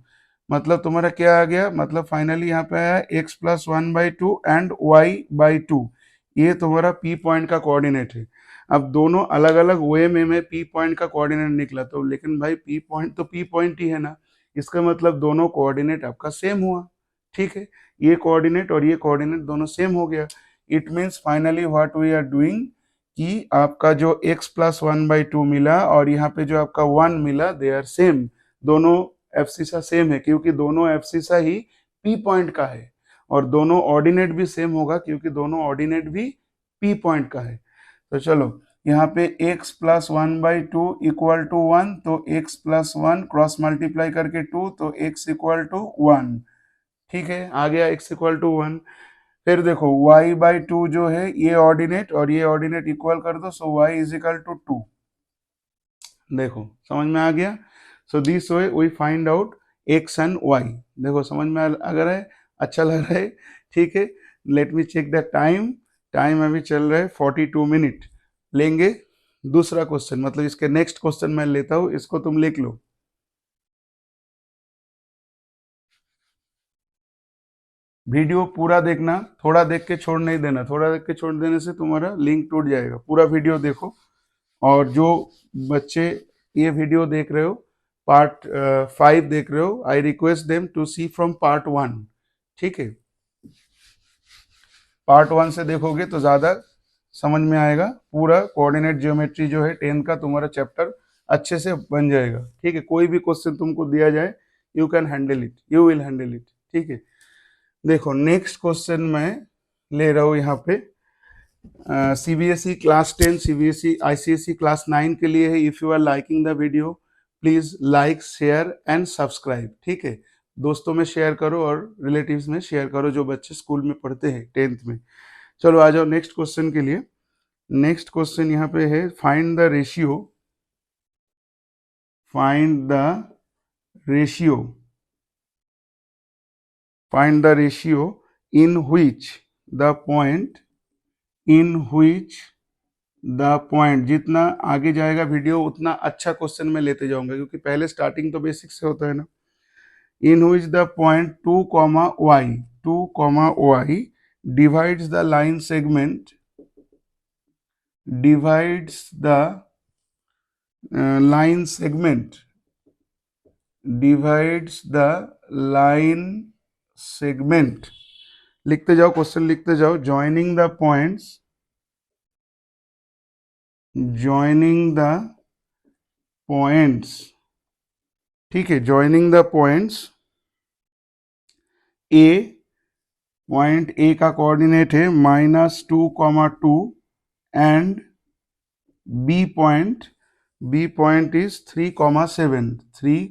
Speaker 1: मतलब तुम्हारा क्या आ गया, मतलब फाइनली यहाँ पे आया x + 1/2 एंड y/2। ये तुम्हारा P पॉइंट का कोऑर्डिनेट है। अब दोनों अलग अलग वे में P पॉइंट का कोऑर्डिनेट निकला, तो लेकिन भाई P पॉइंट तो P पॉइंट ही है ना, इसका मतलब दोनों कोऑर्डिनेट आपका सेम हुआ, ठीक है। ये कोऑर्डिनेट और ये कोऑर्डिनेट दोनों सेम हो गया। It means finally what we are doing कि आपका जो x + 1/2 मिला और यहाँ पे जो आपका 1 मिला, दे आर सेम, दोनों एब्सिसा सेम है क्योंकि दोनों एब्सिसा ही P पॉइंट का है, और दोनों ऑर्डिनेट भी सेम होगा क्योंकि दोनों ऑर्डिनेट भी P पॉइंट का है। तो चलो यहाँ पे x + 1/2 = 1, तो x + 1 क्रॉस मल्टीप्लाई करके 2, तो x = 1, ठीक है, आ गया x = 1। फिर देखो y/2 जो है ये ऑर्डिनेट और ये ऑर्डिनेट इक्वल कर दो, सो y = 2। देखो समझ में आ गया। So this way we find out x and y। देखो समझ में आ रहा है, अच्छा लग रहा है, ठीक है। Let me check the time, time अभी चल रहा है 42 मिनट। लेंगे दूसरा क्वेश्चन, मतलब इसके नेक्स्ट क्वेश्चन मैं लेता हूं, इसको तुम लिख लो। वीडियो पूरा देखना, थोड़ा देख के छोड़ नहीं देना, थोड़ा देख के छोड़ देने से तुम्हारा लिंक टूट जाएगा। पूरा वीडियो देखो। और जो बच्चे ये वीडियो देख रहे हो, पार्ट 5 देख रहे हो, I request them to see from part 1, ठीक है। पार्ट 1 से देखोगे तो ज्यादा समझ में आएगा। पूरा कोऑर्डिनेट ज्योमेट्री जो है 10 का तुम्हारा चैप्टर अच्छे से बन जाएगा, ठीक है। कोई भी क्वेश्चन तुमको दिया जाए, you can handle it, you will handle it, ठीक है। देखो नेक्स्ट क्वेश्चन मैं ले रहा हूँ यहाँ पे, CBSE class 10, CBSE ICSE class 9 के लिए है। If you are liking the video, please like, share and subscribe, ठीक है। दोस्तों में शेयर करो और रिलेटिव्स में शेयर करो जो बच्चे स्कूल में पढ़ते हैं 10th में। चलो आ जाओ नेक्स्ट क्वेश्चन के लिए। नेक्स्ट क्वेश्चन यहाँ पे है, find the ratio, find the ratio, find the ratio in which the point, in which the point. जितना आगे जाएगा वीडियो उतना अच्छा क्वेश्चन में लेते जाऊंगा, क्योंकि पहले स्टार्टिंग तो बेसिक से होता है ना। In which the point 2, y divides the line segment, divides the line segment, divides the line segment. लिखते जाओ, क्वेश्चन लिखते जाओ। Joining the points, joining the points, ठीक है, joining the points. A point A का कोऑर्डिनेट है -2, 2 and B point is 3, 7, 3,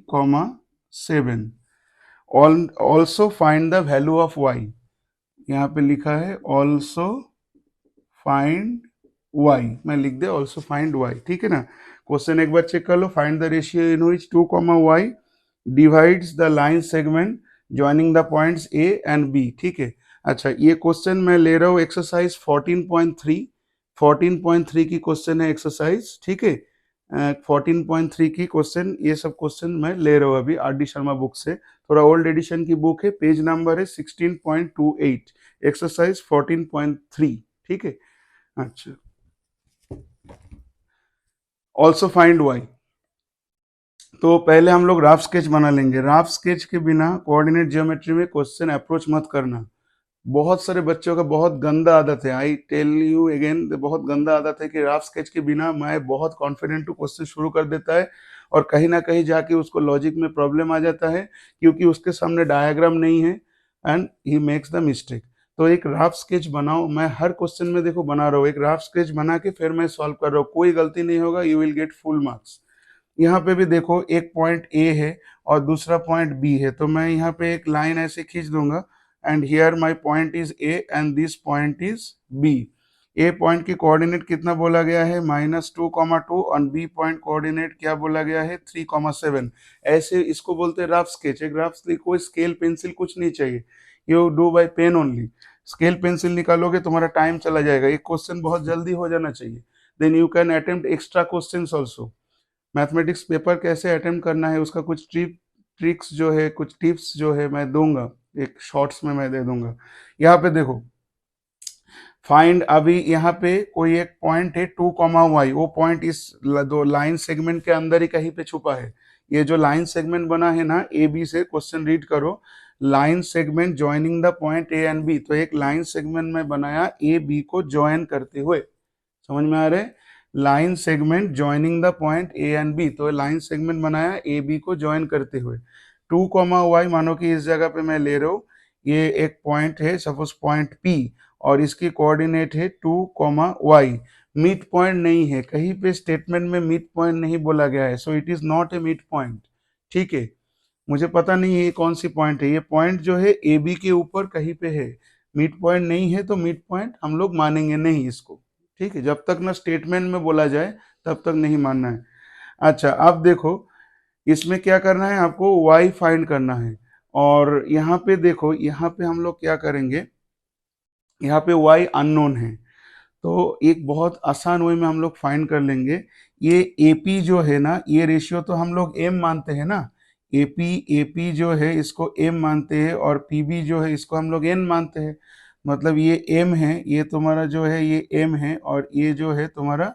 Speaker 1: 7। Also find the value of Y, यहाँ पे लिखा है ऑल्सो फाइंड वाई, मैं लिख दे ऑल्सो फाइंड वाई, ठीक है ना। क्वेश्चन एक बार चेक कर लो, find the ratio in which 2, Y divides the line segment joining the points A and B, ठीक है। अच्छा, ये क्वेश्चन मैं ले रहा हूँ एक्सरसाइज 14.3, 14.3 की क्वेश्चन है एक्सरसाइज, ठीक है। 14.3 की क्वेश्चन, ये सब क्वेश्चन मैं ले रहा हूँ अभी आर डी शर्मा बुक से, थोड़ा ओल्ड एडिशन की बुक है, पेज नंबर है 16.28, एक्सरसाइज 14.3, ठीक है। अच्छा, ऑल्सो फाइंड वाई, तो पहले हम लोग राफ स्केच बना लेंगे। राफ स्केच के बिना कोऑर्डिनेट ज्योमेट्री में क्वेश्चन अप्रोच मत करना। बहुत सारे बच्चों का बहुत गंदा आदत है, आई टेल यू अगेन, बहुत गंदा आदत है कि राफ स्केच के बिना मैं बहुत कॉन्फिडेंट टू क्वेश्चन शुरू कर देता है और कहीं ना कहीं जाके उसको लॉजिक में प्रॉब्लम आ जाता है क्योंकि उसके सामने डायग्राम नहीं है and he makes the mistake. तो एक राफ स्केच बनाओ, मैं हर क्वेश्चन में देखो बना रहा हूँ, एक राफ स्केच बना के फिर मैं सॉल्व कर रहा हूँ, कोई गलती नहीं होगा, you will get full marks. यहाँ पे भी देखो एक पॉइंट ए है और दूसरा पॉइंट बी है, तो मैं यहाँ पे एक लाइन ऐसे खींच दूंगा and here my point is A and this point is B. A point की कोऑर्डिनेट कितना बोला गया है -2,2 और बी पॉइंट कोऑर्डिनेट क्या बोला गया है 3,7। ऐसे इसको बोलते हैं राफ स्केच। एक राफ स्केच कोई स्केल पेंसिल कुछ नहीं चाहिए, you do by pen only. Scale pencil निकालोगे तुम्हारा टाइम चला जाएगा, एक क्वेश्चन बहुत जल्दी हो जाना चाहिए, then you can attempt extra questions also. Mathematics paper कैसे अटेम्प्ट करना है उसका कुछ ट्रिक्स जो है, कुछ टिप्स जो है मैं दूंगा, एक शॉर्ट्स में मैं दे दूंगा। यहाँ पे देखो फाइंड, अभी यहाँ पे कोई एक पॉइंट है 2, वाई, वो पॉइंट इस दो लाइन सेगमेंट के अंदर ही कहीं पे छुपा है। ये जो लाइन सेगमेंट बना है ना ए बी से, क्वेश्चन रीड करो, line segment joining the point A and B, तो एक लाइन सेगमेंट में बनाया ए बी को ज्वाइन करते हुए, समझ में आ रहा है, line segment joining the point A and B, तो लाइन सेगमेंट बनाया ए बी को ज्वाइन करते हुए। 2, वाई मानो कि इस जगह पे मैं ले रहा हूँ, ये एक पॉइंट है सपोज पॉइंट पी और इसकी कोऑर्डिनेट है 2, वाई। मिड पॉइंट नहीं है, कहीं पे स्टेटमेंट में मिड पॉइंट नहीं बोला गया है, so it is not a mid point, ठीक है। मुझे पता नहीं है ये कौन सी पॉइंट है, ये पॉइंट जो है ए बी के ऊपर कहीं पे है, मिड पॉइंट नहीं है, तो मिड पॉइंट हम लोग मानेंगे नहीं इसको, ठीक है। जब तक ना स्टेटमेंट में बोला जाए तब तक नहीं मानना है। अच्छा, अब देखो इसमें क्या करना है, आपको y फाइंड करना है और यहाँ पे देखो, यहाँ पे हम लोग क्या करेंगे, यहाँ पे y अननोन है, तो एक बहुत आसान वे में हम लोग फाइंड कर लेंगे। ये AP जो है ना, ये रेशियो तो हम लोग m मानते हैं ना, AP जो है इसको m मानते हैं और PB जो है इसको हम लोग n मानते हैं, मतलब ये m है, ये तुम्हारा जो है ये m है और ये जो है तुम्हारा,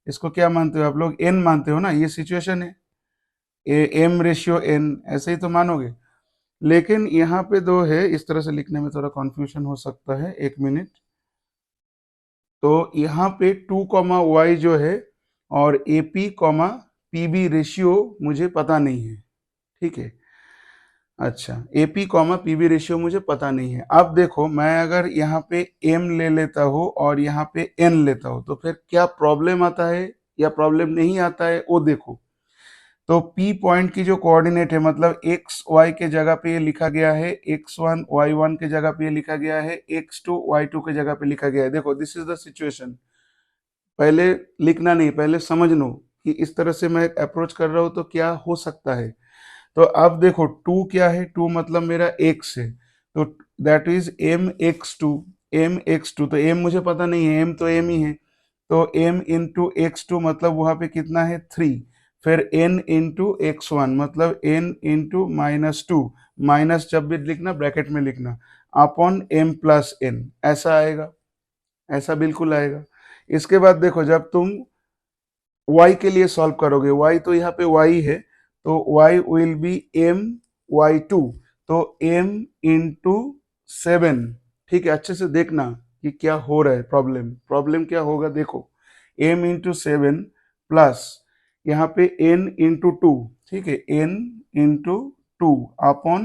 Speaker 1: इसको क्या मानते हो आप लोग, n मानते हो ना, ये सिचुएशन है, m रेशियो n, ऐसे ही तो मानोगे। लेकिन यहाँ पे दो है, इस तरह से लिखने में थोड़ा कंफ्यूजन हो सकता है, एक मिनट। तो यहाँ पे 2, वाई जो है और AP, PB रेशियो मुझे पता नहीं है, ठीक है। अच्छा, AP, PB रेशियो मुझे पता नहीं है। अब देखो मैं अगर यहाँ पे M ले लेता हूँ और यहाँ पे N लेता हूँ तो फिर क्या प्रॉब्लम आता है या प्रॉब्लम नहीं आता है वो देखो। तो P पॉइंट की जो कोऑर्डिनेट है, मतलब x y के जगह पे ये लिखा गया है, x1 y1 के जगह पे ये लिखा गया है, x2 y2 के जगह पे लिखा गया है। देखो दिस इज द सिचुएशन, पहले लिखना नहीं, पहले समझ लो कि इस तरह से मैं अप्रोच कर रहा हूँ तो क्या हो सकता है। तो अब देखो 2 क्या है, 2 मतलब मेरा x है, तो दैट इज mx2, mx2, तो m मुझे पता नहीं है, m तो m ही है, तो m इंटू x2 मतलब वहां पे कितना है 3, फिर n इंटू x1 मतलब n इंटू -2, माइनस जब भी लिखना ब्रैकेट में लिखना, अपॉन m प्लस n, ऐसा आएगा, ऐसा बिल्कुल आएगा। इसके बाद देखो जब तुम y के लिए सॉल्व करोगे, y तो यहाँ पे y है, तो y विल बी my2, तो m इंटू 7, ठीक है। अच्छे से देखना कि क्या हो रहा है, प्रॉब्लम क्या होगा, देखो m इंटू 7 प्लस यहाँ पे n इंटू 2, ठीक है, n into 2 upon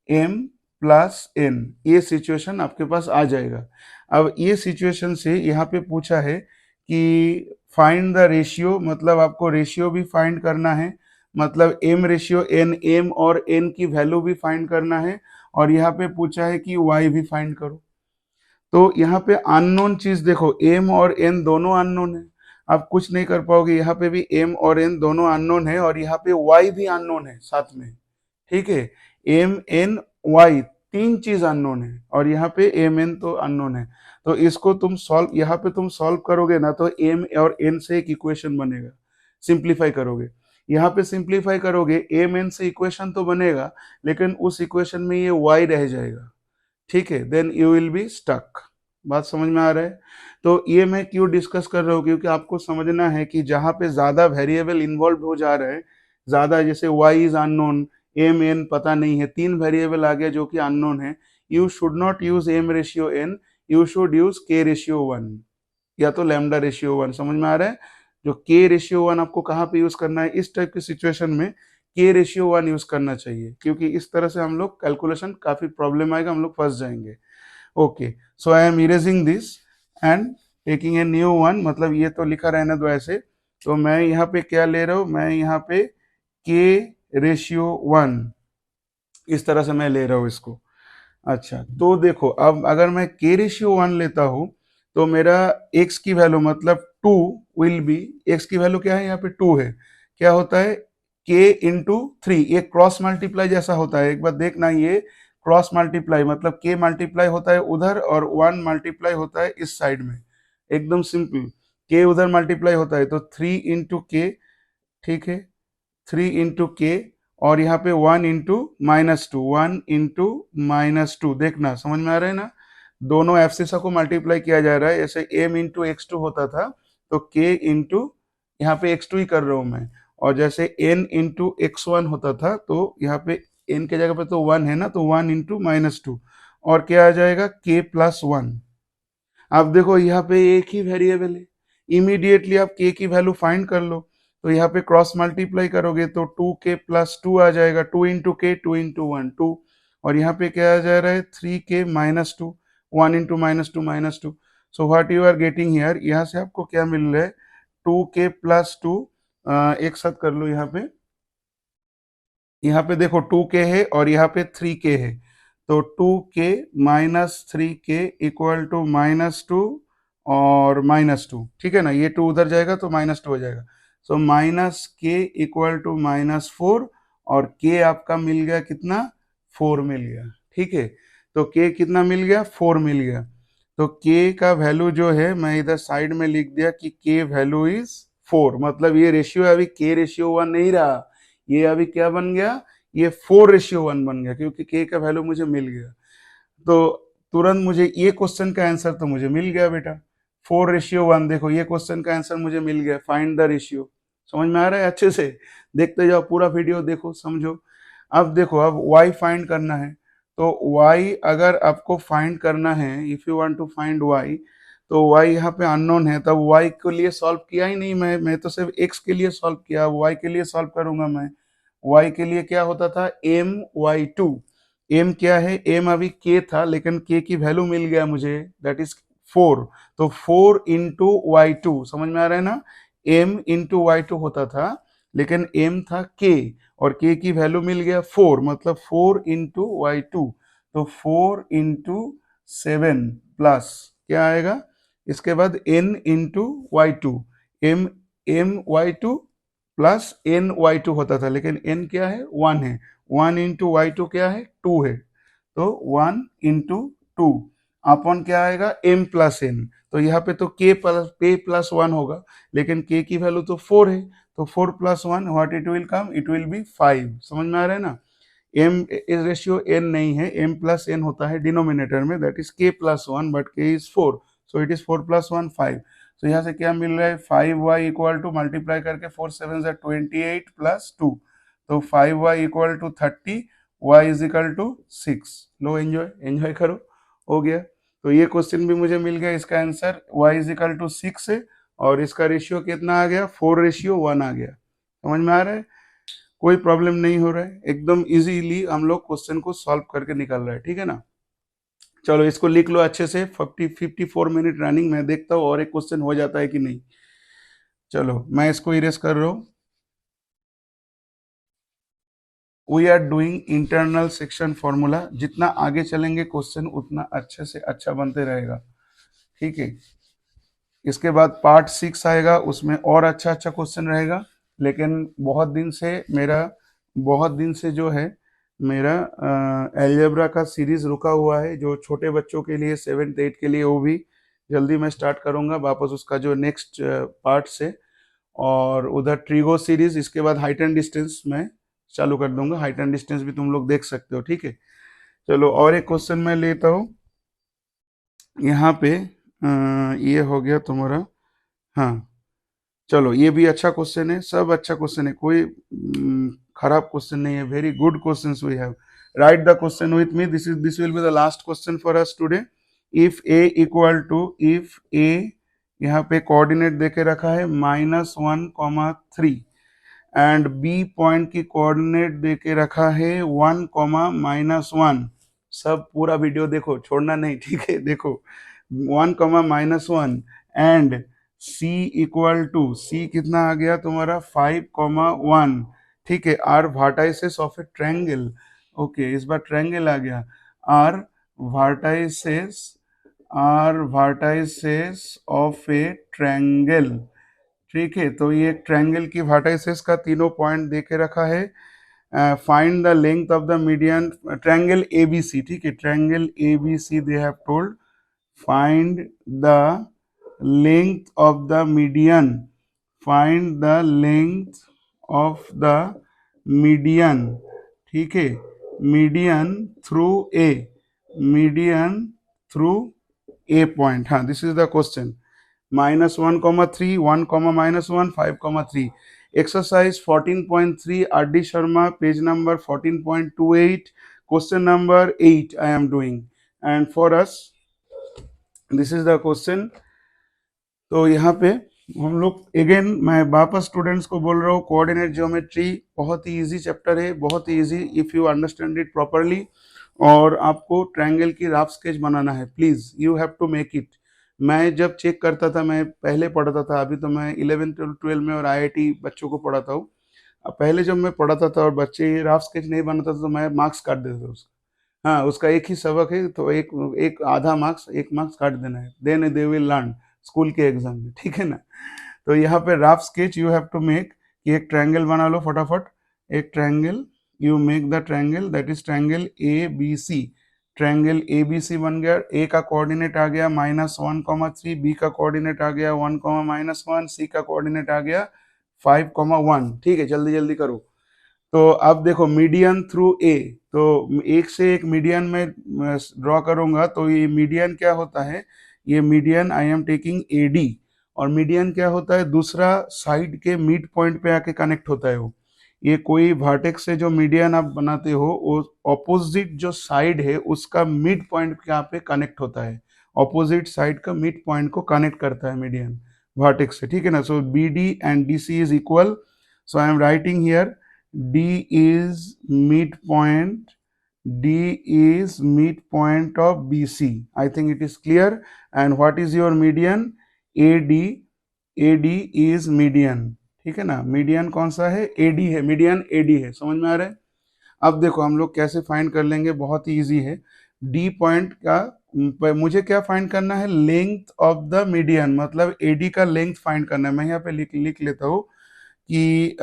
Speaker 1: m plus n, ये सिचुएशन आपके पास आ जाएगा। अब ये सिचुएशन से यहाँ पे पूछा है कि फाइंड द रेशियो, मतलब आपको रेशियो भी फाइंड करना है, मतलब m रेशियो n, m और n की वैल्यू भी फाइंड करना है, और यहाँ पे पूछा है कि y भी फाइंड करो। तो यहाँ पे अननोन चीज देखो, m और n दोनों अननोन है, आप कुछ नहीं कर पाओगे। यहाँ पे भी m और n दोनों अननोन है, और यहाँ पे y भी अननोन है साथ में, ठीक है। m n y तीन चीज अननोन है, और यहाँ पे m n तो अननोन है। तो इसको तुम सॉल्व, यहाँ पे तुम सॉल्व करोगे ना, तो m और n से एक इक्वेशन बनेगा, सिंप्लीफाई करोगे। यहाँ पे सिंप्लीफाई करोगे, m n से इक्वेशन तो बनेगा, लेकिन उस इक्वेशन में ये y रह जाएगा, ठीक है। Then you will be stuck. बात समझ में आ रहा है? तो ये मैं क्यों डिस्कस कर रहा हूँ, क्योंकि आपको समझना है कि जहाँ पे ज्यादा वेरिएबल इन्वॉल्व हो जा रहे हैं, ज्यादा, जैसे y is unknown, m n पता नहीं है, तीन वेरिएबल आ गया जो कि अननोन है, you should not use m ratio n, you should use k ratio 1 या तो लैम्डा रेशियो 1। समझ में आ रहा है? जो k रेशियो 1 आपको कहाँ पे यूज करना है, इस टाइप की सिचुएशन में k रेशियो 1 यूज करना चाहिए, क्योंकि इस तरह से हम लोग कैलकुलेशन काफी प्रॉब्लम आएगा, हम लोग फंस जाएंगे। Okay, so I am erasing this and taking a new one, मतलब ये तो लिखा रहने दो ऐसे। तो मैं यहाँ पे क्या ले रहा हूँ, मैं यहाँ पे k रेशियो 1 इस तरह से मैं ले रहा हूँ इसको। अच्छा, तो देखो अब अगर मैं k रेशियो 1 लेता हूँ, तो मेरा x की वैल्यू मतलब 2 विल बी, x की वैल्यू क्या है यहाँ पे 2 है, क्या होता है k इंटू 3, ये क्रॉस मल्टीप्लाई जैसा होता है। एक बार देखना, ये क्रॉस मल्टीप्लाई मतलब k मल्टीप्लाई होता है उधर और 1 मल्टीप्लाई होता है इस साइड में, एकदम सिंपल। k उधर मल्टीप्लाई होता है तो 3 इंटू के, ठीक है, 3 इंटू के, और यहाँ पे 1 इंटू -2, 1 इंटू -2, देखना समझ में आ रहा है ना, दोनों एब्सिसा को मल्टीप्लाई किया जा रहा है। ऐसे m इंटू x2 होता था, तो k इंटू, यहाँ पे x2 ही कर रहा हूँ मैं, और जैसे n इंटू x1 होता था, तो यहाँ पे n के जगह पे तो 1 है ना, तो 1 इंटू -2, और क्या आ जाएगा k प्लस 1। अब देखो यहाँ पे एक ही वेरिएबल है, इमीडिएटली आप k की वैल्यू फाइंड कर लो। तो यहाँ पे क्रॉस मल्टीप्लाई करोगे तो 2k प्लस 2 आ जाएगा, 2 इंटू के, 2 इंटू 1 2, और यहाँ पे क्या आ जा रहा है 3k -2, 1 into -2, so what you are getting here, यहाँ से आपको क्या मिल रहा है 2k प्लस 2, एक साथ कर लो। यहाँ पे देखो 2k है और यहाँ पे 3k है, तो 2k minus 3k equal to -2 और -2, ठीक है ना, ये 2 उधर जाएगा तो -2 हो जाएगा, सो माइनस के इक्वल टू -4, और k आपका मिल गया कितना, 4 मिल गया, ठीक है। तो k कितना मिल गया, 4 मिल गया। तो k का वैल्यू जो है मैं इधर साइड में लिख दिया कि k वैल्यू इज 4, मतलब ये रेशियो अभी k रेशियो 1 नहीं रहा, ये अभी क्या बन गया, ये 4 रेशियो 1 बन गया, क्योंकि k का वैल्यू मुझे मिल गया। तो तुरंत मुझे ये क्वेश्चन का आंसर तो मुझे मिल गया बेटा, 4 रेशियो 1, देखो ये क्वेश्चन का आंसर मुझे मिल गया, फाइंड द रेशियो। समझ में आ रहा है? अच्छे से देखते जाओ, पूरा वीडियो देखो, समझो। अब देखो, अब y फाइंड करना है, तो y अगर आपको फाइंड करना है, if you want to find y, तो y यहाँ पे अननोन है, तब y के लिए सॉल्व किया ही नहीं मैं तो सिर्फ x के लिए सॉल्व किया, अब y के लिए सॉल्व करूंगा मैं। y के लिए क्या होता था, my2, m क्या है, m अभी k था, लेकिन k की वैल्यू मिल गया मुझे, दैट इज 4, तो 4 इंटू y2, समझ में आ रहा है ना, m इंटू y2 होता था, लेकिन m था k, और k की वैल्यू मिल गया 4, मतलब 4 इंटू y2, तो 4 इंटू 7 प्लस क्या आएगा, इसके बाद n into y2, m y2 plus n y2 होता था, लेकिन n क्या है, 1 है, 1 इंटू y2 क्या है, 2 है, तो 1 इंटू 2 अपॉन क्या आएगा, m प्लस n, तो यहाँ पे तो k प्लस 1 होगा, लेकिन k की वैल्यू तो 4 है, तो 4 plus 1 what it will come, it will be 5। समझ में आ रहा है ना, m इज रेशियो n नहीं है, m प्लस n होता है डिनोमिनेटर में, that is k plus 1, but k is 4, so it is 4 plus 1 5। तो यहाँ से क्या मिल रहा है, 5y इक्वल टू, मल्टीप्लाई करके 4 7 28 प्लस 2, तो 5y equal to 30, y is equal to 6। लो एंजॉय करो, हो गया। तो ये क्वेश्चन भी मुझे मिल गया, इसका answer y is equal to 6 है, और इसका रेशियो कितना आ गया, 4 रेशियो 1 आ गया। समझ में आ रहा है, कोई प्रॉब्लम नहीं हो रहा है, एकदम इजीली हम लोग क्वेश्चन को सॉल्व करके निकल रहा है, ठीक है ना। चलो इसको लिख लो अच्छे से, 54 मिनट रनिंग, मैं देखता हूँ और एक क्वेश्चन हो जाता है कि नहीं। चलो मैं इसको इरेज कर रहा हूँ। We are doing internal section formula. जितना आगे चलेंगे क्वेश्चन उतना अच्छे से अच्छा बनते रहेगा, ठीक है। इसके बाद पार्ट 6 आएगा, उसमें और अच्छा अच्छा क्वेश्चन रहेगा। लेकिन बहुत दिन से जो है मेरा एल्जेब्रा का सीरीज रुका हुआ है, जो छोटे बच्चों के लिए 7th 8th के लिए, वो भी जल्दी मैं स्टार्ट करूंगा वापस उसका जो नेक्स्ट पार्ट से। और उधर ट्रिगो सीरीज, इसके बाद हाइट एंड डिस्टेंस मैं चालू कर दूंगा। हाइट एंड डिस्टेंस भी तुम लोग देख सकते हो, ठीक है। चलो और एक क्वेश्चन मैं लेता हूँ यहाँ पे। ये हो गया तुम्हारा, हाँ। चलो ये भी अच्छा क्वेश्चन है, सब अच्छा क्वेश्चन है, कोई खराब क्वेश्चन नहीं है। Very good questions we have. Write the question with me. This will be the last question for us today. If A equal to, if A यहाँ पे कोऑर्डिनेट देके रखा है -1, 3 एंड बी पॉइंट की कोऑर्डिनेट देके रखा है 1, -1। सब पूरा वीडियो देखो, छोड़ना नहीं, ठीक है। देखो 1, -1 and C equal to, C कितना आ गया तुम्हारा 5, 1, ठीक है। Are vertices of a triangle, okay, इस बार ट्रायंगल आ गया। Are vertices, are vertices of a triangle, ठीक है। तो ये ट्रायंगल की वर्टाइसेस का तीनों पॉइंट देके रखा है। Find the length of the median triangle ABC, ठीक है। Triangle ABC they have told find the length of the median, find the length of the median, ठीक है। median through A, median through A point, हाँ, this is the question। -1, 3, 1, -1, 5, 3। Exercise 14.3, R.D. Sharma, page number 14.28, question number 8 I am doing, and for us this is the question. तो यहाँ पे हम लोग again, मैं वापस स्टूडेंट्स को बोल रहा हूँ, कोऑर्डिनेट ज्योमेट्री बहुत ही इजी चैप्टर है, बहुत ही easy if you understand it properly. और आपको ट्रायंगल की रफ स्केच बनाना है, please you have to make it. मैं जब चेक करता था, मैं पहले पढ़ता था, अभी तो मैं 11th 12 में और IIT बच्चों को पढ़ाता हूँ। पहले जब मैं पढ़ाता था और बच्चे रफ स्केच नहीं बनाता था तो मैं मार्क्स काट देता था उसका। हाँ, उसका एक ही सबक है तो एक आधा मार्क्स, 1 मार्क्स काट देना है, then they will learn school के एग्जाम में, ठीक है ना। तो यहाँ पे rough sketch you have to make, कि एक ट्रायंगल बना लो फटाफट। एक triangle, you make the triangle, that is triangle ABC। Triangle ABC बन गया। ए का कोऑर्डिनेट आ गया -1, 3, बी का कोऑर्डिनेट आ गया 1, -1, सी का कोऑर्डिनेट आ गया 5, 1, ठीक है। जल्दी जल्दी करो। तो अब देखो मीडियन थ्रू ए, तो एक से एक मीडियन में ड्रॉ करूंगा, तो ये मीडियन क्या होता है, ये median I am taking AD। और मीडियन क्या होता है, दूसरा साइड के मिड पॉइंट पे आके कनेक्ट होता है वो। ये कोई वर्टेक्स से जो मीडियन आप बनाते हो, वो ऑपोजिट जो साइड है उसका मिड पॉइंट यहाँ पे कनेक्ट होता है। ऑपोजिट साइड का मिड पॉइंट को कनेक्ट करता है मीडियन वर्टेक्स से, ठीक है ना। सो BD and DC is equal, so I am writing here D is midpoint, D is midpoint of BC. I think it is clear. And what is your median? AD, AD is median, ठीक है ना। Median कौन सा है, AD है, median AD है, समझ में आ रहा है। अब देखो हम लोग कैसे फाइंड कर लेंगे, बहुत ही इजी है। D पॉइंट का मुझे क्या फाइंड करना है, लेंथ ऑफ द मीडियन, मतलब AD का लेंथ फाइंड करना है। मैं यहाँ पे लिख लेता हूँ कि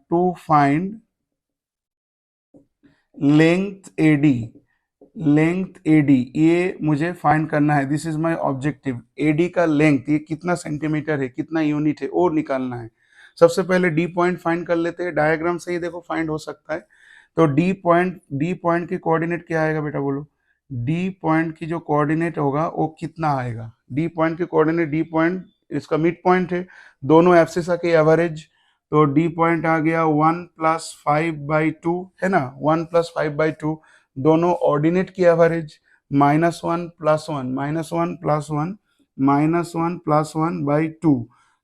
Speaker 1: to find length AD, length AD, ये मुझे फाइंड करना है। This is my objective. AD का लेंथ, ये कितना सेंटीमीटर है, कितना यूनिट है, और निकालना है। सबसे पहले D पॉइंट फाइंड कर लेते हैं। डायग्राम से ही देखो फाइंड हो सकता है। तो D पॉइंट की कोऑर्डिनेट क्या आएगा बेटा, बोलो। D पॉइंट की जो कोऑर्डिनेट होगा वो कितना आएगा, D पॉइंट की कोऑर्डिनेट, D पॉइंट इसका मिड पॉइंट है, दोनों एब्सिसा के एवरेज। तो D पॉइंट आ गया 1 + 5/2, है ना, 1 + 5/2, दोनों ऑर्डिनेट की एवरेज, -1 + 1, -1 + 1, -1 + 1/2।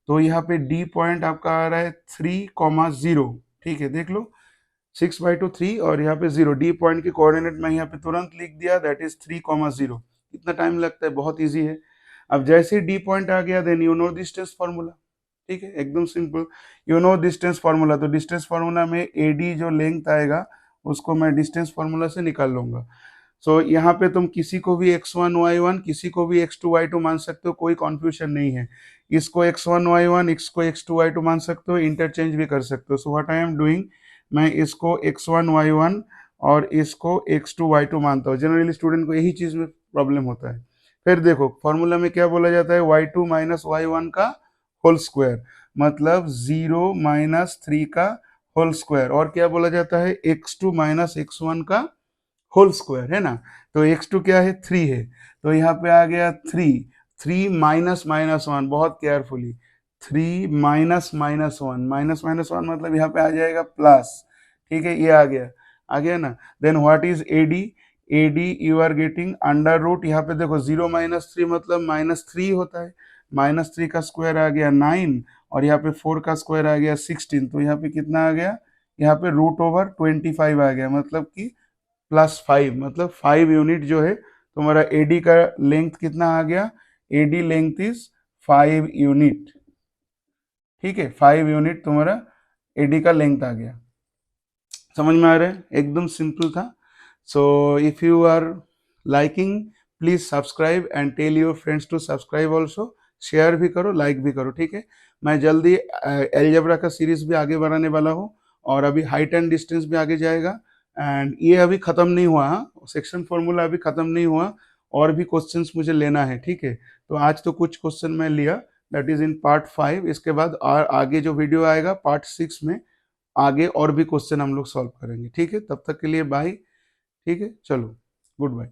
Speaker 1: तो यहाँ पे D पॉइंट आपका आ रहा है 3, 0, ठीक है, देख लो 6/2 3 और यहाँ पे 0। D पॉइंट की कोऑर्डिनेट मैं यहाँ पे तुरंत लिख दिया, दैट इज 3, 0। कितना टाइम लगता है, बहुत इजी है। अब जैसे D पॉइंट आ गया, then you know the stress formula, ठीक है, एकदम simple. You know distance formula, तो डिस्टेंस फार्मूला में एडी जो लेंथ आएगा उसको मैं डिस्टेंस फार्मूला से निकाल लूंगा। सो यहाँ पे तुम किसी को भी x1 y1 किसी को भी x2 y2 मान सकते हो, कोई कॉन्फ्यूजन नहीं है। इसको x1 y1 इसको x2 y2 मान सकते हो, इंटरचेंज भी कर सकते हो। So what I am doing, मैं इसको x1 y1 और इसको x2 y2 मानता हूँ। जनरली स्टूडेंट को यही चीज में प्रॉब्लम होता है। फिर देखो फॉर्मूला में क्या बोला जाता है, y2 माइनस y1 का होल स्क्वायर, मतलब 0 माइनस 3 का होल स्क्वायर। और क्या बोला जाता है, x2 माइनस x1 का होल स्क्वायर, है ना। तो x2 क्या है, 3 है, तो यहाँ पे आ गया 3 माइनस माइनस 1, बहुत carefully, 3 minus minus 1, minus minus 1 मतलब यहाँ पे आ जाएगा प्लस, ठीक है, ये आ गया ना। Then what is AD, AD you are getting under root, यहाँ पे देखो 0 माइनस 3 मतलब माइनस 3 होता है, माइनस 3 का स्क्वायर आ गया 9, और यहाँ पे 4 का स्क्वायर आ गया 16, तो यहाँ पे कितना आ गया, यहाँ पे रूट ओवर 25 आ गया, मतलब कि +5, मतलब 5 यूनिट जो है तुम्हारा एडी का लेंथ कितना आ गया, एडी लेंथ इज 5 यूनिट, ठीक है, 5 यूनिट तुम्हारा एडी का लेंथ आ गया। समझ में आ रहा है, एकदम सिंपल था। So if you are liking please subscribe and tell your friends to subscribe also, share भी करो, लाइक भी करो, ठीक है। मैं जल्दी एलजेब्रा का सीरीज भी आगे बढ़ाने वाला हूँ, और अभी हाइट एंड डिस्टेंस भी आगे जाएगा। एंड ये अभी खत्म नहीं हुआ, सेक्शन फॉर्मूला अभी खत्म नहीं हुआ, और भी क्वेश्चंस मुझे लेना है, ठीक है। तो आज तो कुछ क्वेश्चन मैं लिया, दैट इज इन पार्ट 5। इसके बाद आगे जो वीडियो आएगा पार्ट 6 में आगे और भी क्वेश्चन हम लोग सॉल्व करेंगे, ठीक है। तब तक के लिए बाय, ठीक है, चलो गुड बाय।